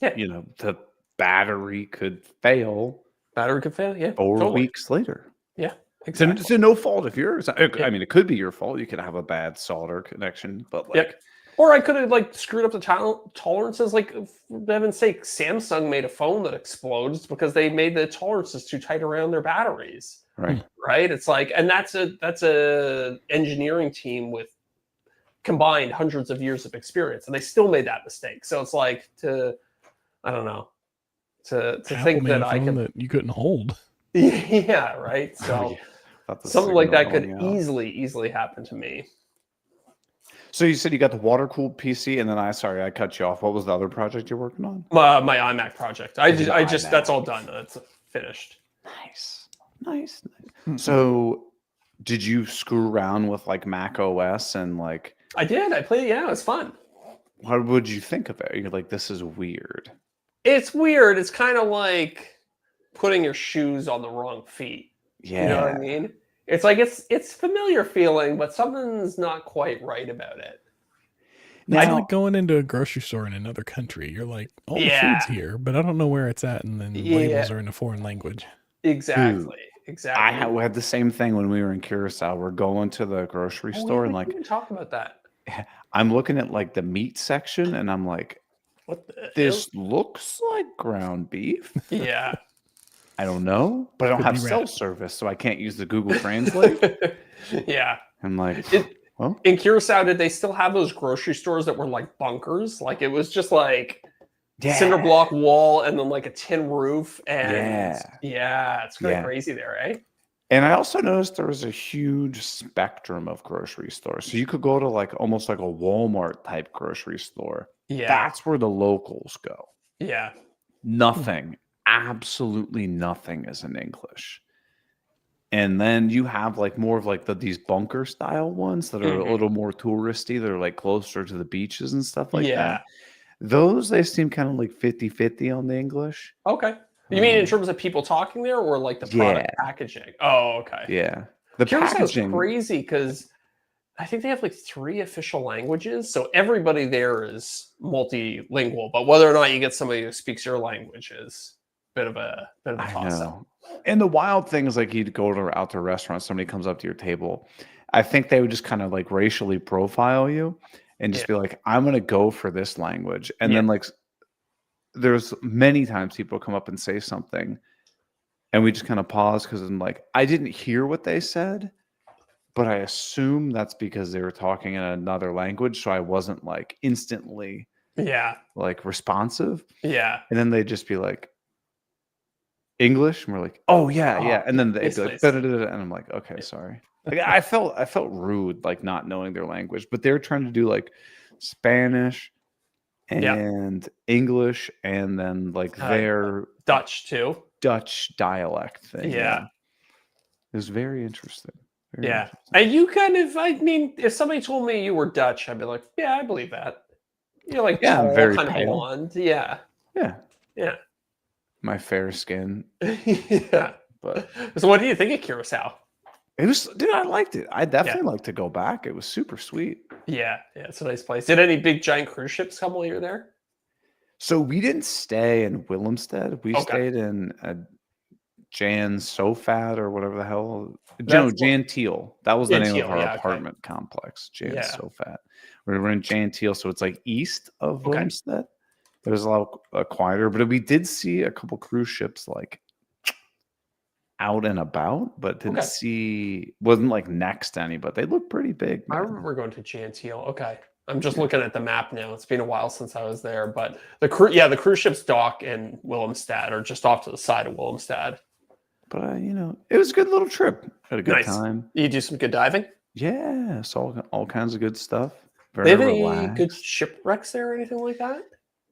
yeah, the battery could fail. Battery could fail, yeah. 4 weeks later. Yeah, exactly. It's no fault of yours. I mean, it could be your fault. You could have a bad solder connection, but Or I could have screwed up the tolerances. For heaven's sake, Samsung made a phone that explodes because they made the tolerances too tight around their batteries. Right. It's and that's a engineering team with combined hundreds of years of experience, and they still made that mistake. So it's I don't know, to think that I can that you couldn't hold. Yeah. Right. So something like that could easily happen to me. So you said you got the water cooled PC, and then I cut you off. What was the other project you're working on? My iMac project. I just iMac. that's all done. That's finished. Nice. So, did you screw around with like Mac OS and like? I did. I played. Yeah, it was fun. What would you think of it? You're like, this is weird. It's weird. It's kind of like putting your shoes on the wrong feet. Yeah. You know what I mean? It's like it's familiar feeling, but something's not quite right about it. It's Now, like going into a grocery store in another country. You're like, all the Yeah. food's here, but I don't know where it's at, and then Yeah. labels are in a foreign language. Exactly. I Exactly. had the same thing when we were in Curacao. We're going to the grocery store and we like didn't talk about that. I'm looking at like the meat section and I'm like, What the this looks like ground beef. Yeah. I don't know, but I don't Could have be cell rat. service, so I can't use the Google Translate. Yeah. I'm like, well, In Curacao, did they still have those grocery stores that were like bunkers? Like it was just like cinder block wall and then like a tin roof. And it's kind of crazy there, eh? And I also noticed there was a huge spectrum of grocery stores. So you could go to like almost like a Walmart type grocery store. Yeah. That's where the locals go. Yeah. Nothing, absolutely nothing is in English. And then you have like more of like these bunker style ones that are a little more touristy. They're like closer to the beaches and stuff like that. Those, they seem kind of like 50-50 on the English. Okay. You mean in terms of people talking there or like the product packaging? Oh, okay. Yeah. The Curaçao's packaging. crazy because I think they have like 3 official languages. So everybody there is multilingual, but whether or not you get somebody who speaks your language is a bit of a I toss up. know. And the wild thing is like you'd go out to a restaurant, somebody comes up to your table. I think they would just kind of like racially profile you and just be like, I'm going to go for this language. And then like there's many times people come up and say something and we just kind of pause because I'm like, I didn't hear what they said, but I assume that's because they were talking in another language. So I wasn't like instantly like responsive. Yeah. And then they'd just be like, English, and we're like, oh yeah, and then they'd be like, and I'm like, okay, sorry. Like I felt rude, like not knowing their language, but they're trying to do like Spanish and English, and then like their Dutch too, Dutch dialect thing. Yeah, it was very interesting. And you kind of, I mean, if somebody told me you were Dutch, I'd be like, yeah, I believe that. You're like tall, very kind pale. of blonde, yeah. My fair skin. But so what do you think of Curacao? It was, dude, I liked it. I definitely like to go back. It was super sweet. Yeah, it's a nice place. Did any big giant cruise ships come while you were there? So we didn't stay in Willemstad. We stayed in Jan Sofat or whatever the hell. Jan Teal. That was the name of our apartment complex. Jan Sofat. We were in Jan Teal, so it's like east of Willemstad. It was a lot quieter, but we did see a couple cruise ships like out and about, but didn't wasn't like next to any, but they look pretty big. Man. I remember going to Jantiel. Okay. I'm just looking at the map now. It's been a while since I was there, but the cruise ships dock in Willemstad or just off to the side of Willemstad. But it was a good little trip. Had a good time. You do some good diving? Yeah, saw all kinds of good stuff. Very any good shipwrecks there or anything like that?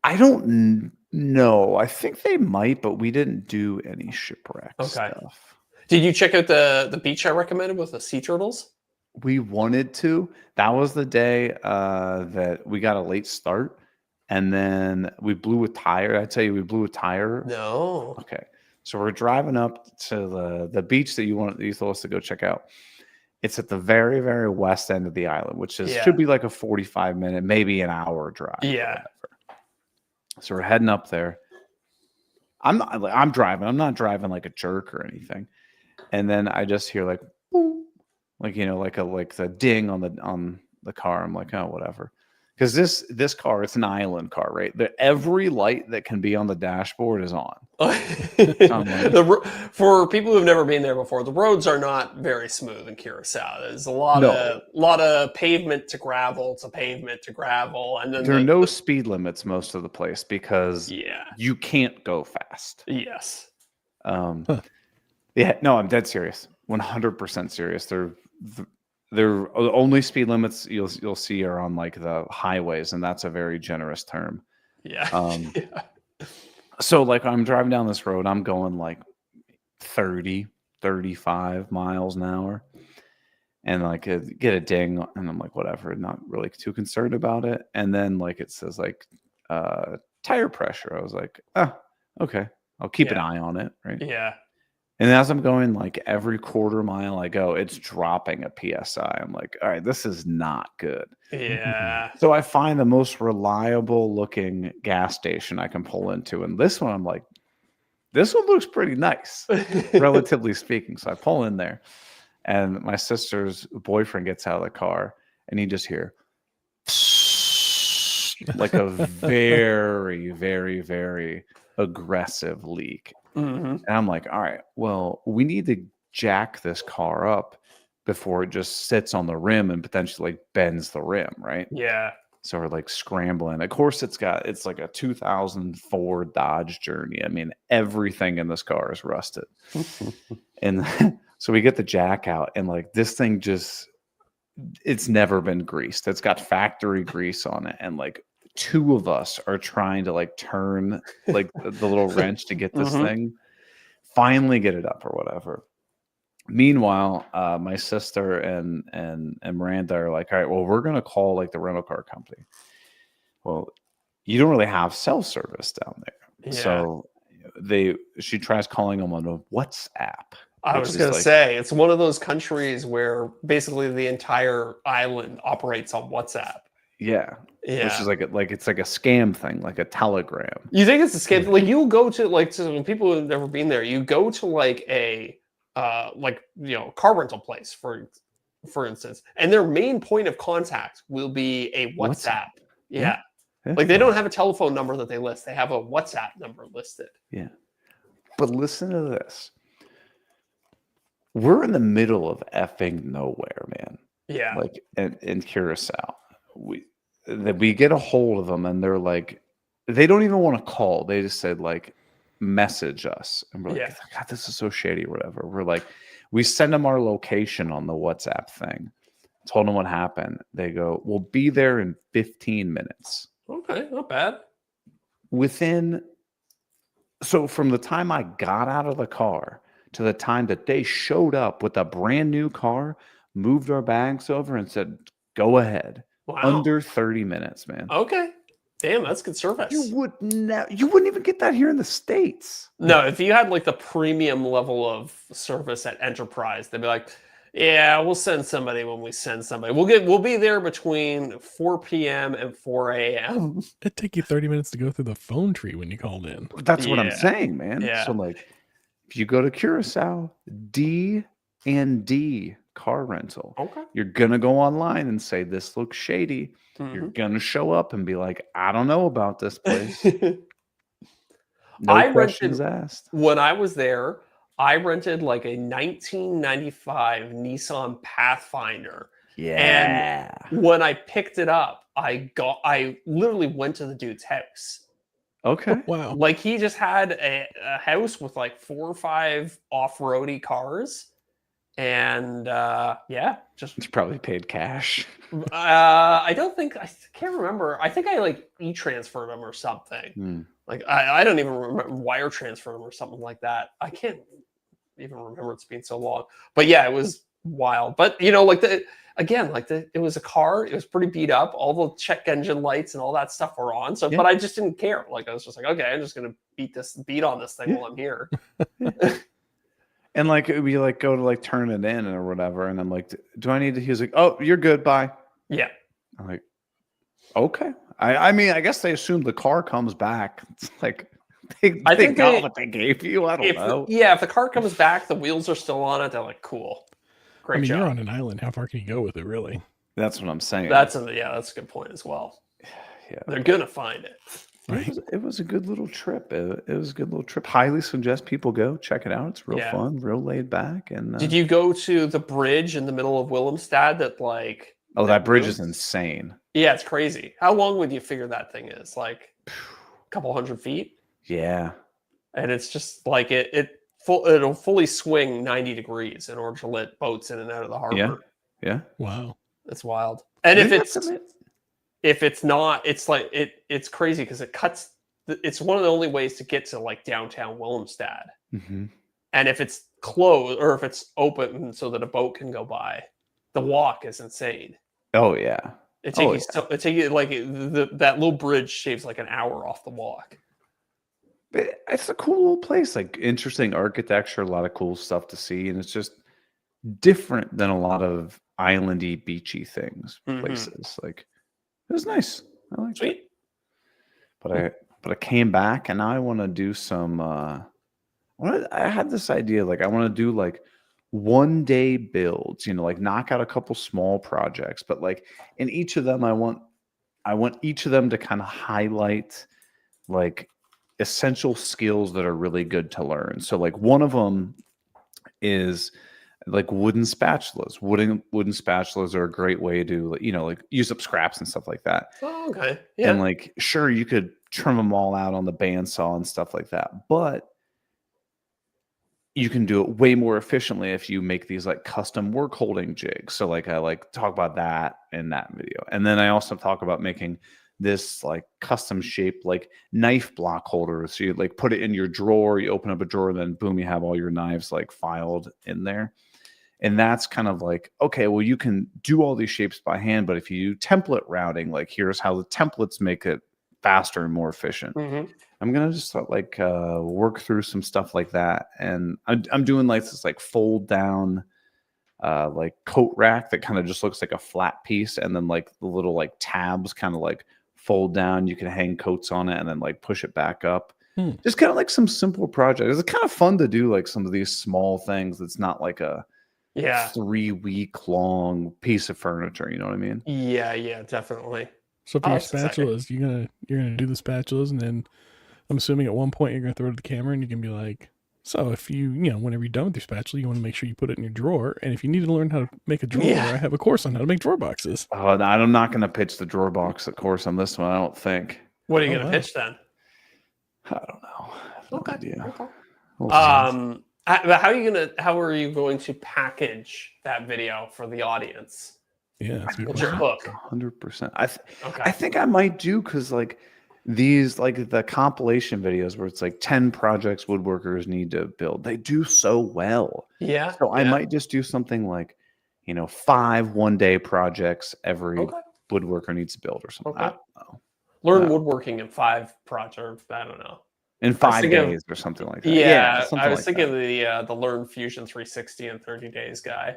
I don't know. I think they might, but we didn't do any shipwreck stuff. Did you check out the beach I recommended with the sea turtles? We wanted to. That was the day that we got a late start, and then we blew a tire. I tell you, we blew a tire. No. Okay. So we're driving up to the beach that you told us to go check out. It's at the very, very west end of the island, which should be like a 45-minute, maybe an hour drive. Yeah. So we're heading up there. I'm driving. I'm not driving like a jerk or anything. And then I just hear like, boom, like the ding on the car. I'm like, oh, whatever. Because this car, it's an island car, right? Every light that can be on the dashboard is on. For people who've never been there before, the roads are not very smooth in Curacao. There's a lot of pavement to gravel to pavement to gravel, and then there are no speed limits most of the place because you can't go fast. Yes. Yeah. No, I'm dead serious. 100% serious. they're only speed limits you'll see are on like the highways, and that's a very generous term. Yeah. Yeah. So like I'm driving down this road, I'm going like 30, 35 miles an hour, and like get a ding, and I'm like, whatever, not really too concerned about it. And then like it says like tire pressure. I was like, oh, okay, I'll keep an Yeah. eye on it, right? Yeah. And as I'm going, like every quarter mile I go, it's dropping a PSI. I'm like, all right, this is not good. Yeah. So I find the most reliable looking gas station I can pull into. And this one, I'm like, this one looks pretty nice, relatively speaking. So I pull in there, and my sister's boyfriend gets out of the car, and you just hear like a very, very, very aggressive leak. Mhm. And I'm like, all right, well, we need to jack this car up before it just sits on the rim and potentially like bends the rim, right? Yeah. So we're like scrambling. Of course, it's like a 2004 Dodge Journey. I mean, everything in this car is rusted. And so we get the jack out, and like this thing it's never been greased. It's got factory grease on it, and like two of us are trying to like turn like the little wrench to get this thing, finally get it up or whatever. Meanwhile, my sister and Miranda are like, all right, well, we're gonna call like the rental car company. Well, you don't really have cell service down there, Yeah. so she tries calling them on a WhatsApp. I which was is going to like- say, it's one of those countries where basically the entire island operates on WhatsApp. yeah, which Yeah. is like it's like a scam thing, like a telegram. You think it's a scam? Like you'll go to like to people who've never been there. You go to like a car rental place for instance, and their main point of contact will be a WhatsApp. Yeah. Yeah. Like they don't have a telephone number that they list. They have a WhatsApp number listed. Yeah. But listen to this. We're in the middle of effing nowhere, man. Yeah. Like in Curacao. We get a hold of them, and they're like, they don't even want to call. They just said like, message us. And we're like, Yeah. God, this is so shady or whatever. We're like, we send them our location on the WhatsApp thing. Told them what happened. They go, we'll be there in 15 minutes. Okay, not bad. So from the time I got out of the car to the time that they showed up with a brand new car, moved our bags over and said, go ahead. Wow. Under 30 minutes, man. Okay. Damn, that's good service. You wouldn't even get that here in the States. No, if you had like the premium level of service at Enterprise, they'd be like, yeah, we'll send somebody when we send somebody. We'll be there between 4 p.m. and 4 a.m. It'd take you 30 minutes to go through the phone tree when you called in. That's what I'm Yeah. saying, man. Yeah. So like, if you go to Curacao, D&D car rental, Okay. you're gonna go online and say this looks shady. You're gonna show up and be like, I don't know about this place. No I questions rented- asked. When I was there, I rented like a 1995 Nissan Pathfinder. Yeah. When I picked it up, I literally went to the dude's house. Okay. Wow. Like he just had a house with like 4 or 5 off-roady cars. And just It's probably paid cash. I can't remember. I think I like e-transferred them or something. Like I don't even remember, wire transfer them or something like that. I can't even remember, it's been so long. But yeah, it was wild. But you know, like it was a car, it was pretty beat up, all the check engine lights and all that stuff were on. So but I just didn't care. Like I was just like, okay, I'm just gonna beat on this thing while I'm here. And like we like go to like turn it in or whatever, and I'm like, do I need to? He's like, oh, you're good, bye. Yeah. I'm like, okay. I mean, I guess they assume the car comes back. It's like I they think got what they gave you. I don't know. If the car comes back, the wheels are still on it. They're like, cool, great job. You're on an island. How far can you go with it, really? That's what I'm saying. That's a good point as well. Yeah, they're gonna find it. Right. It was a good little trip. It was a good little trip. Highly suggest people go check it out. It's real fun, real laid back. And did you go to the bridge in the middle of Willemstad? That like that bridge is insane. Yeah, it's crazy. How long would you figure that thing is? Like a couple 100 feet? Yeah. And it's just like it'll fully swing 90 degrees in order to let boats in and out of the harbor. Yeah. Wow. It's wild. And I if think it's that's a if it's not, it's like it's crazy because it cuts. It's one of the only ways to get to like downtown Willemstad. mm-hmm. And if it's closed or if it's open so that a boat can go by, the walk is insane. Oh yeah. It take you like that little bridge shaves like an hour off the walk. But it's a cool little place, like interesting architecture, a lot of cool stuff to see, and it's just different than a lot of islandy, beachy things, places. Like it was nice. I liked it. Sweet. But I came back and now I want to do some. I had this idea, like I want to do like 1 day builds, like knock out a couple small projects, but like in each of them, I want each of them to kind of highlight like essential skills that are really good to learn. So like one of them is like wooden spatulas. Wooden spatulas are a great way to, like use up scraps and stuff like that. Oh, okay. Yeah. And like, sure, you could trim them all out on the bandsaw and stuff like that, but you can do it way more efficiently if you make these like custom work holding jigs. So like I like talk about that in that video. And then I also talk about making this like custom shaped like knife block holder. So you like put it in your drawer, you open up a drawer, and then boom, you have all your knives like filed in there. And that's kind of like, okay, well, you can do all these shapes by hand, but if you do template routing, like here's how the templates make it faster and more efficient. I'm gonna just work through some stuff like that, and I'm doing like this like fold down like coat rack that kind of just looks like a flat piece, and then like the little like tabs kind of like fold down. You can hang coats on it and then like push it back up. Just kind of like some simple projects. It's kind of fun to do like some of these small things. That's not like a 3-week long piece of furniture. You know what I mean? Yeah, definitely. So for your spatulas, you're gonna do the spatulas, and then I'm assuming at one point you're gonna throw it at the camera, and you can be like, so if you whenever you're done with your spatula, you want to make sure you put it in your drawer, and if you need to learn how to make a drawer, I have a course on how to make drawer boxes. Oh, I'm not gonna pitch the drawer box course on this one. I don't think. What are you gonna pitch then? I don't know. No idea. Okay. We'll how are you going to package that video for the audience? Yeah, what's your hook? 100%. I think I might do, because like these like the compilation videos where it's like 10 projects woodworkers need to build, they do so well. Yeah. So I might just do something like 5 1-day projects every woodworker needs to build or something. I don't know. Learn woodworking in 5 projects. I don't know. In 5 days or something like that. Yeah, I was thinking of the Learn Fusion 360 in 30 days guy.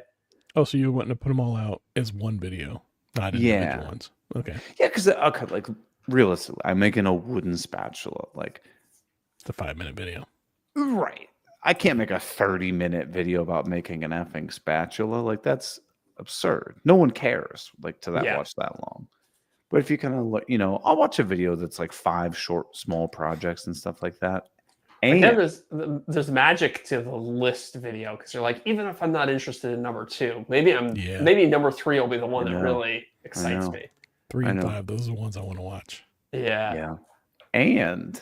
Oh, so you're wanting to put them all out as one video, not individual ones. Okay. Yeah, because like realistically, I'm making a wooden spatula. Like it's a 5-minute video. Right. I can't make a 30-minute video about making an effing spatula. Like that's absurd. No one cares watch that long. But if you kind of I'll watch a video that's like 5 short, small projects and stuff like that. And there's magic to the list video, because you're like, even if I'm not interested in number 2, maybe number 3 will be the one that really excites me. 3 and 5, those are the ones I want to watch. Yeah. And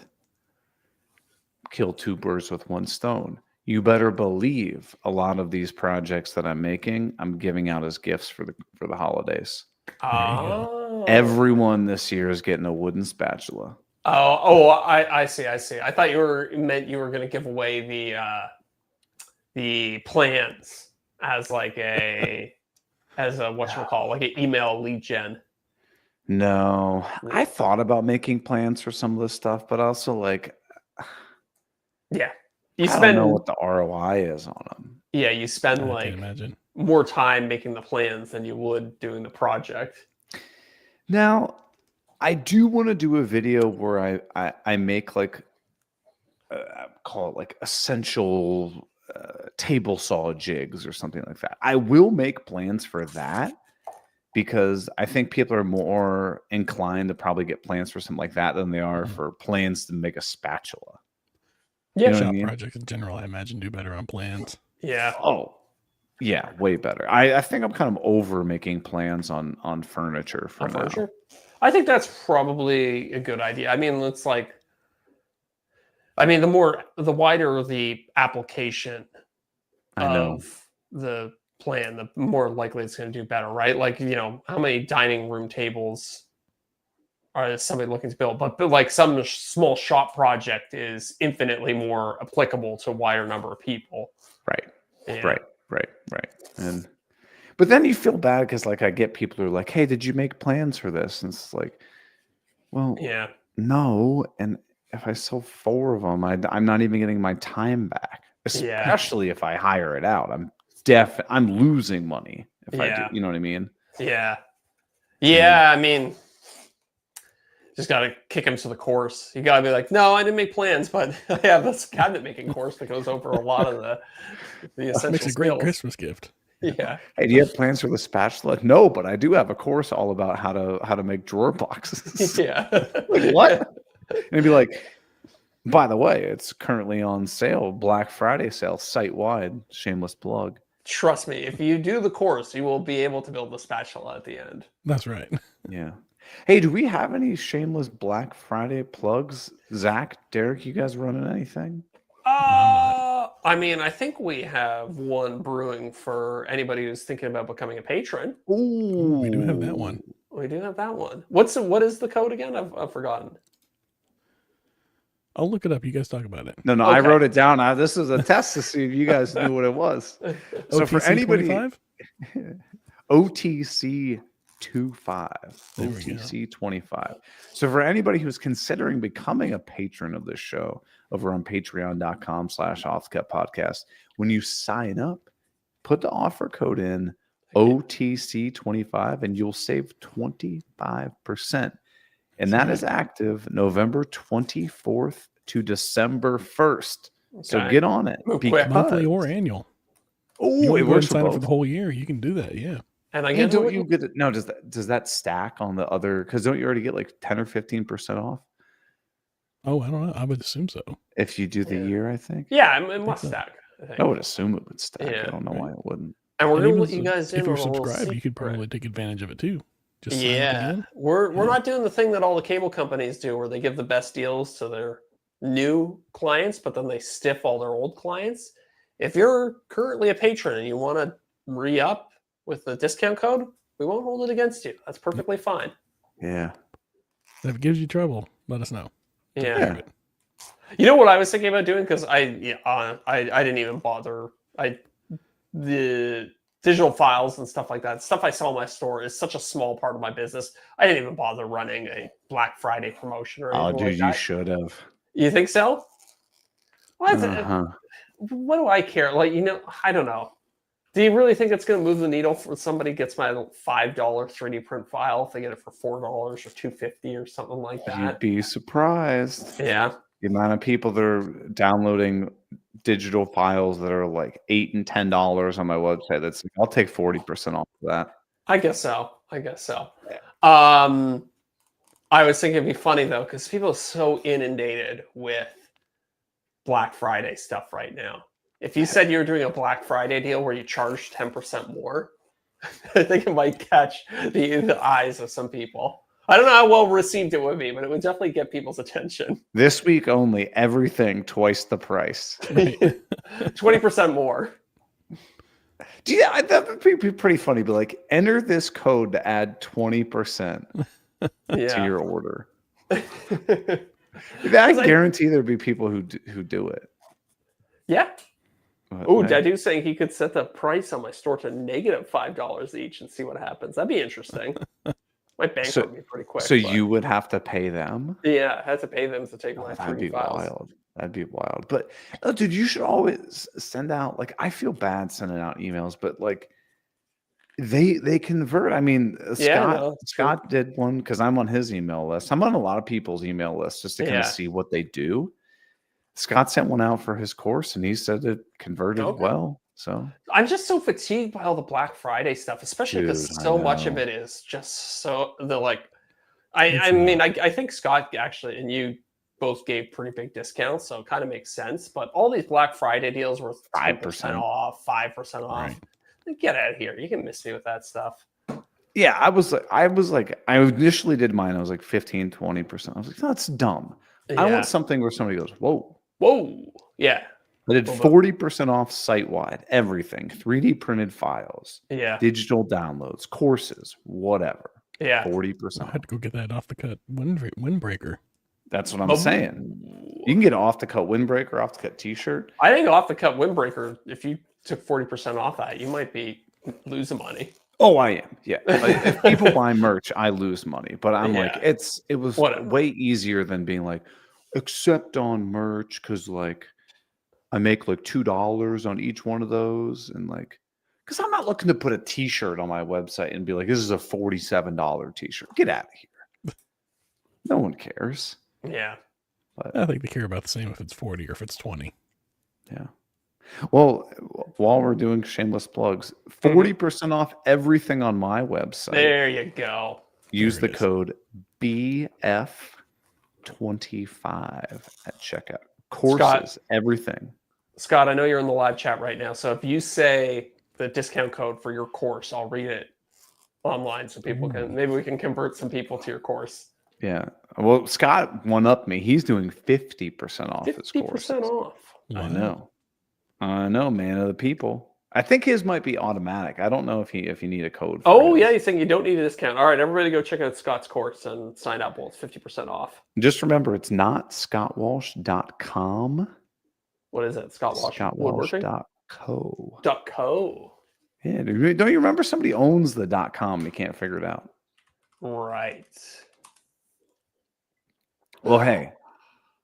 kill 2 birds with 1 stone. You better believe a lot of these projects that I'm making, I'm giving out as gifts for the holidays. Oh. Everyone this year is getting a wooden spatula. I see. I thought you were going to give away the plans as like a whatchamacallit, like an email lead gen. No, I thought about making plans for some of this stuff, but also like, I don't know what the ROI is on them. Yeah, you spend more time making the plans than you would doing the project. Now, I do want to do a video where I make like call it like essential table saw jigs or something like that. I will make plans for that, because I think people are more inclined to probably get plans for something like that than they are for plans to make a spatula. Yeah, shop projects in general, I imagine, do better on plans. Yeah. Oh, yeah, way better. I think I'm kind of over making plans on furniture for now. Furniture? I think that's probably a good idea. I mean, it's like, the wider the application of the plan, the more likely it's going to do better, right? Like, how many dining room tables are somebody looking to build? But like some small shop project is infinitely more applicable to a wider number of people. Right. Yeah. Right. But then you feel bad because, like, I get people who are like, "Hey, did you make plans for this?" And it's like, well, Yeah. no. And if I sell 4 of them, I'm not even getting my time back. Yeah. Especially if I hire it out, I'm losing money if I do. Yeah. You know what I mean? Yeah. Yeah. I mean, just got to kick him to the course. You got to be like, no, I didn't make plans, but I have this cabinet making course that goes over a lot of the essential Makes a great skills. Christmas gift. Yeah. Hey, do you have plans for the spatula? No, but I do have a course all about how to make drawer boxes. Yeah. Like, what? And it'd be like, by the way, it's currently on sale, Black Friday sale, site-wide, shameless plug. Trust me, if you do the course, you will be able to build the spatula at the end. That's right. Yeah. Hey, do we have any shameless Black Friday plugs? Zach, Derek, you guys running anything? I mean, I think we have one brewing for anybody who's thinking about becoming a patron. Ooh, We do have that one. We do have that one. What is the code again? I've forgotten. I'll look it up. You guys talk about it. No, Okay. I wrote it down. This is a test to see if you guys knew what it was. So for OTC anybody, 25? OTC 25, There we go. OTC 25. So for anybody who's considering becoming a patron of this show over on patreon.com/offcutpodcast, when you sign up, put the offer code in OTC 25 and you'll save 25%. And that is active November 24th to December 1st. So Okay. get on it. Move quick. Monthly or annual. Oh, You it want to works sign up for both. the whole year? You can do that. Yeah. And I And get don't you get it? No, does that stack on the other? Because don't you already get like 10 or 15% off Oh, I don't know. I would assume so. if you do the Yeah. year? I think. Yeah, it must stack. I think. I would assume it would stack. Yeah, I don't know right. why it wouldn't. And we're And gonna even let you guys in if you're on a little subscribed, you could secret. probably take advantage of it too. Just sign up Yeah, again. we're not doing the thing that all the cable companies do, where they give the best deals to their new clients, but then they stiff all their old clients. If you're currently a patron and you want to re-up with the discount code, we won't hold it against you. That's perfectly fine. Yeah. If it gives you trouble, let us know. Yeah. Yeah. You know what I was thinking about doing, because I didn't even bother. The digital files and stuff like that, stuff I sell in my store, is such a small part of my business. I didn't even bother running a Black Friday promotion or Oh, anything dude, like you that. should have. You think so? What Uh-huh. do I care? Like, I don't know. Do you really think it's going to move the needle for somebody gets my $5 3D print file if they get it for $4 or $2.50 or something like You'd that? be surprised. Yeah. The amount of people that are downloading digital files that are like $8 and $10 on my website. I'll take 40% off of that. I guess so. Yeah. I was thinking it'd be funny though, because people are so inundated with Black Friday stuff right now. If you said you were doing a Black Friday deal where you charged 10% more, I think it might catch the eyes of some people. I don't know how well received it would be, but it would definitely get people's attention. This week only, everything twice the price. 20% more. Yeah, that would be pretty funny. But like, enter this code to add 20% to Yeah. your order. I 'Cause guarantee there'd be people who do it. Yeah. But, Oh, hey, Dadu's saying he could set the price on my store to negative $5 each and see what happens. That'd be interesting. Might bankrupt me pretty quick. so but you would have to pay them? yeah, I had to pay them to take my That'd 3D be files. wild. That'd be wild. But dude, you should always send out, like, I feel bad sending out emails, but like they convert. I mean, Yeah, no, it's true. Scott did one because I'm on his email list. I'm on a lot of people's email lists just to kind of Yeah. see what they do. Scott sent one out for his course and he said it converted Okay. well. So I'm just so fatigued by all the Black Friday stuff, especially because Dude, I so much of know. it is just so It's I mean, I think Scott actually and you both gave pretty big discounts, so it kind of makes sense. But all these Black Friday deals were 5% off, 5% off. Right. Get out of here! You can miss me with that stuff. yeah, I initially did mine. I was like 15, 20%. I was like, that's dumb. I Yeah. want something where somebody goes, whoa. Whoa! Yeah. I did Little 40% off site-wide, everything, 3D printed files, Yeah. digital downloads, courses, whatever. Yeah. 40% I off. had to go get that off the cut windbreaker. That's what I'm But- saying. You can get an off-the-cut windbreaker, off-the-cut T-shirt. I think off the cut windbreaker, if you took 40% off that, you might be losing money. Oh, I am. Yeah. If people buy merch, I lose money. But I'm like, Yeah. it was Whatever. way easier than being like, except on merch, because like I make like $2 on each one of those, and like, because I'm not looking to put a T-shirt on my website and be like, this is a $47 T-shirt. Get out of here. No one cares. Yeah. I think they care about the same if it's 40 or if it's 20. Yeah. Well, while we're doing shameless plugs, 40% off everything on my website. There you go. Use There the it is. code BF25 at checkout. Courses, everything. Scott, I know you're in the live chat right now. So if you say the discount code for your course, I'll read it online so people can, maybe we can convert some people to your course. Yeah. Well, Scott one-upped me. He's doing 50% off his 50% courses. off. I Wow. know, man of the people. I think his might be automatic. I don't know if you need a code. Oh, his. yeah. You're saying you don't need a discount. All right. Everybody go check out Scott's course and sign up. Well, it's 50% off. Just remember, it's not scottwalsh.com. What is it? Scott Walsh Woodworking? Scottwalsh.co. .co. Yeah, dude, don't you remember somebody owns the .com? They can't figure it out. Right. Well, hey,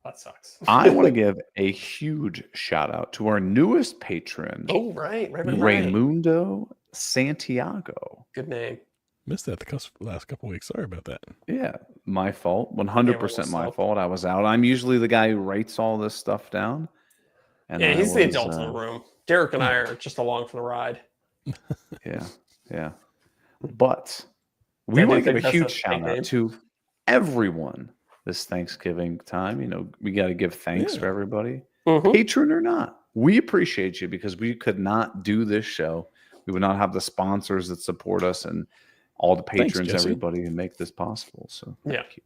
That sucks. I want to give a huge shout out to our newest patron, Oh, right. Right. Raymundo Santiago. Good name. Missed that the last couple weeks. Sorry about that. Yeah, my fault. 100% my so. fault. I was out. I'm usually the guy who writes all this stuff down. And Yeah, I he's the was, adult in the room. Derek and I are just along for the ride. Yeah. But we Yeah, want do to you give think a that's huge a shout fake name? out to everyone this Thanksgiving time. You know, we got to give thanks Yeah. for everybody, Mhm. patron or not. We appreciate you because we could not do this show. We would not have the sponsors that support us and all the Thanks, patrons, Jesse. everybody who make this possible. So Yeah. thank you.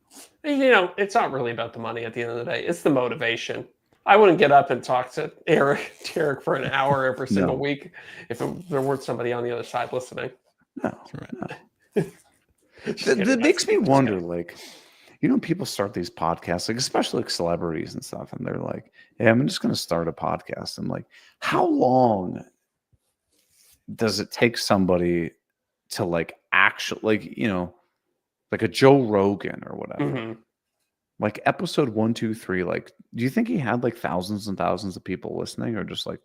You know, it's not really about the money at the end of the day. It's the motivation. I wouldn't get up and talk to Derek for an hour every single No. week if there weren't somebody on the other side listening. No. That's right. Just kidding, That makes me just wonder, kidding. like, you know, people start these podcasts, like especially like celebrities and stuff, and they're like, "Hey, I'm just going to start a podcast." I'm like, how long does it take somebody to like actually, like, you know, like a Joe Rogan or whatever, Mhm. like episode 1, 2, 3? Like, do you think he had like thousands and thousands of people listening, or just like,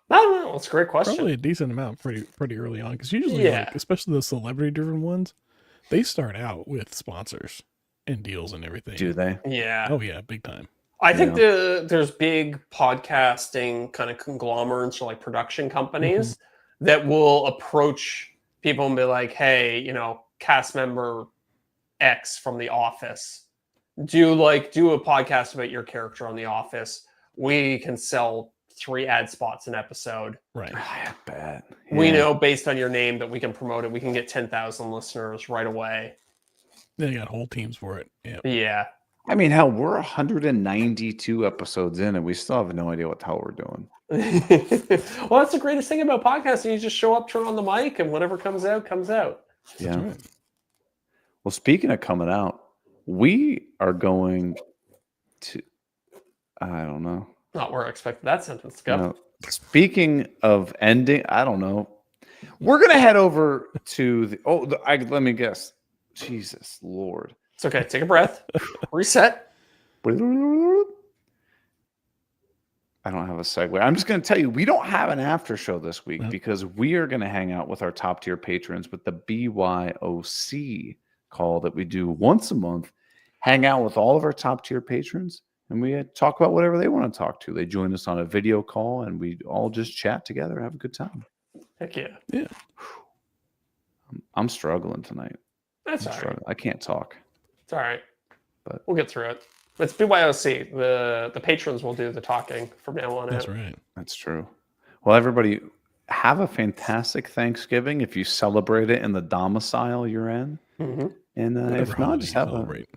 I don't know. It's a great question. Probably a decent amount pretty early on because usually, Yeah. like, especially the celebrity-driven ones, they start out with sponsors and deals and everything. do they? Yeah. Oh yeah, big time. I think there's big podcasting kind of conglomerates or like production companies that will approach people and be like, hey, you know, cast member X from The Office, do a podcast about your character on The Office. We can sell 3 ad spots an episode. Right. I bet. We Yeah. know based on your name that we can promote it. We can get 10,000 listeners right away. They got whole teams for it. Yeah. Yeah. I mean, hell, we're 192 episodes in, and we still have no idea what the hell we're doing. Well, that's the greatest thing about podcasting. You just show up, turn on the mic, and whatever comes out, comes out. Yeah. That's right. Well, speaking of coming out, we are going to, I don't know. Not where I expected that sentence to go. No. Speaking of ending, I don't know. We're going to head over to let me guess. Jesus Lord. It's okay. Take a breath. Reset. I don't have a segue. I'm just going to tell you, we don't have an after show this week No. because we are going to hang out with our top tier patrons with the BYOC call that we do once a month. Hang out with all of our top tier patrons, and we talk about whatever they want to talk to. They join us on a video call, and we all just chat together, have a good time. Heck yeah. Yeah. I'm struggling tonight. That's I'm all right. struggling. I can't talk. It's all right. But- we'll get through it. It's BYOC. The patrons will do the talking from now on That's out. right. That's true. Well, everybody, have a fantastic Thanksgiving if you celebrate it in the domicile you're in. Mhm. And Whatever if not, holiday just you have celebrate.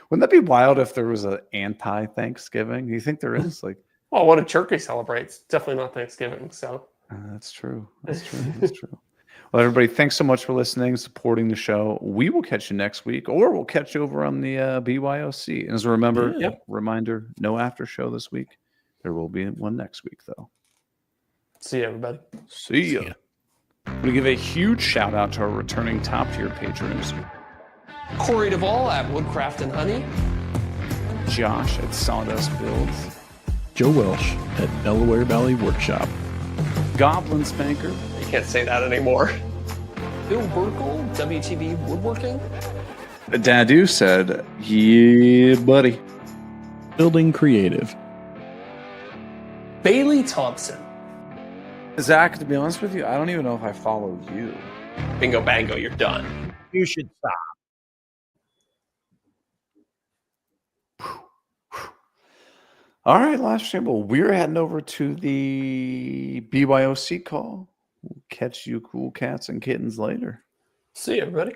Wouldn't that be wild if there was an anti-Thanksgiving? Do you think there is? Like, Well, what a turkey celebrates. Definitely not Thanksgiving. So that's true. That's true. That's true. Well, everybody, thanks so much for listening, supporting the show. We will catch you next week, or we'll catch you over on the BYOC. And as a reminder, no after show this week. There will be one next week, though. see you, everybody. See ya. I'm going to give a huge shout out to our returning top tier patrons. Corey Duvall at Woodcraft and Honey. Josh at Sawdust Builds. Joe Welsh at Delaware Valley Workshop. Goblin Spanker. You can't say that anymore. Bill Burkle, WTV Woodworking. Dadu said, yeah, buddy. Building Creative. Bailey Thompson. Zach, to be honest with you, I don't even know if I follow you. Bingo bango, you're done. You should stop. All right, last stream. We're heading over to the BYOC call. We'll catch you cool cats and kittens later. See you, everybody.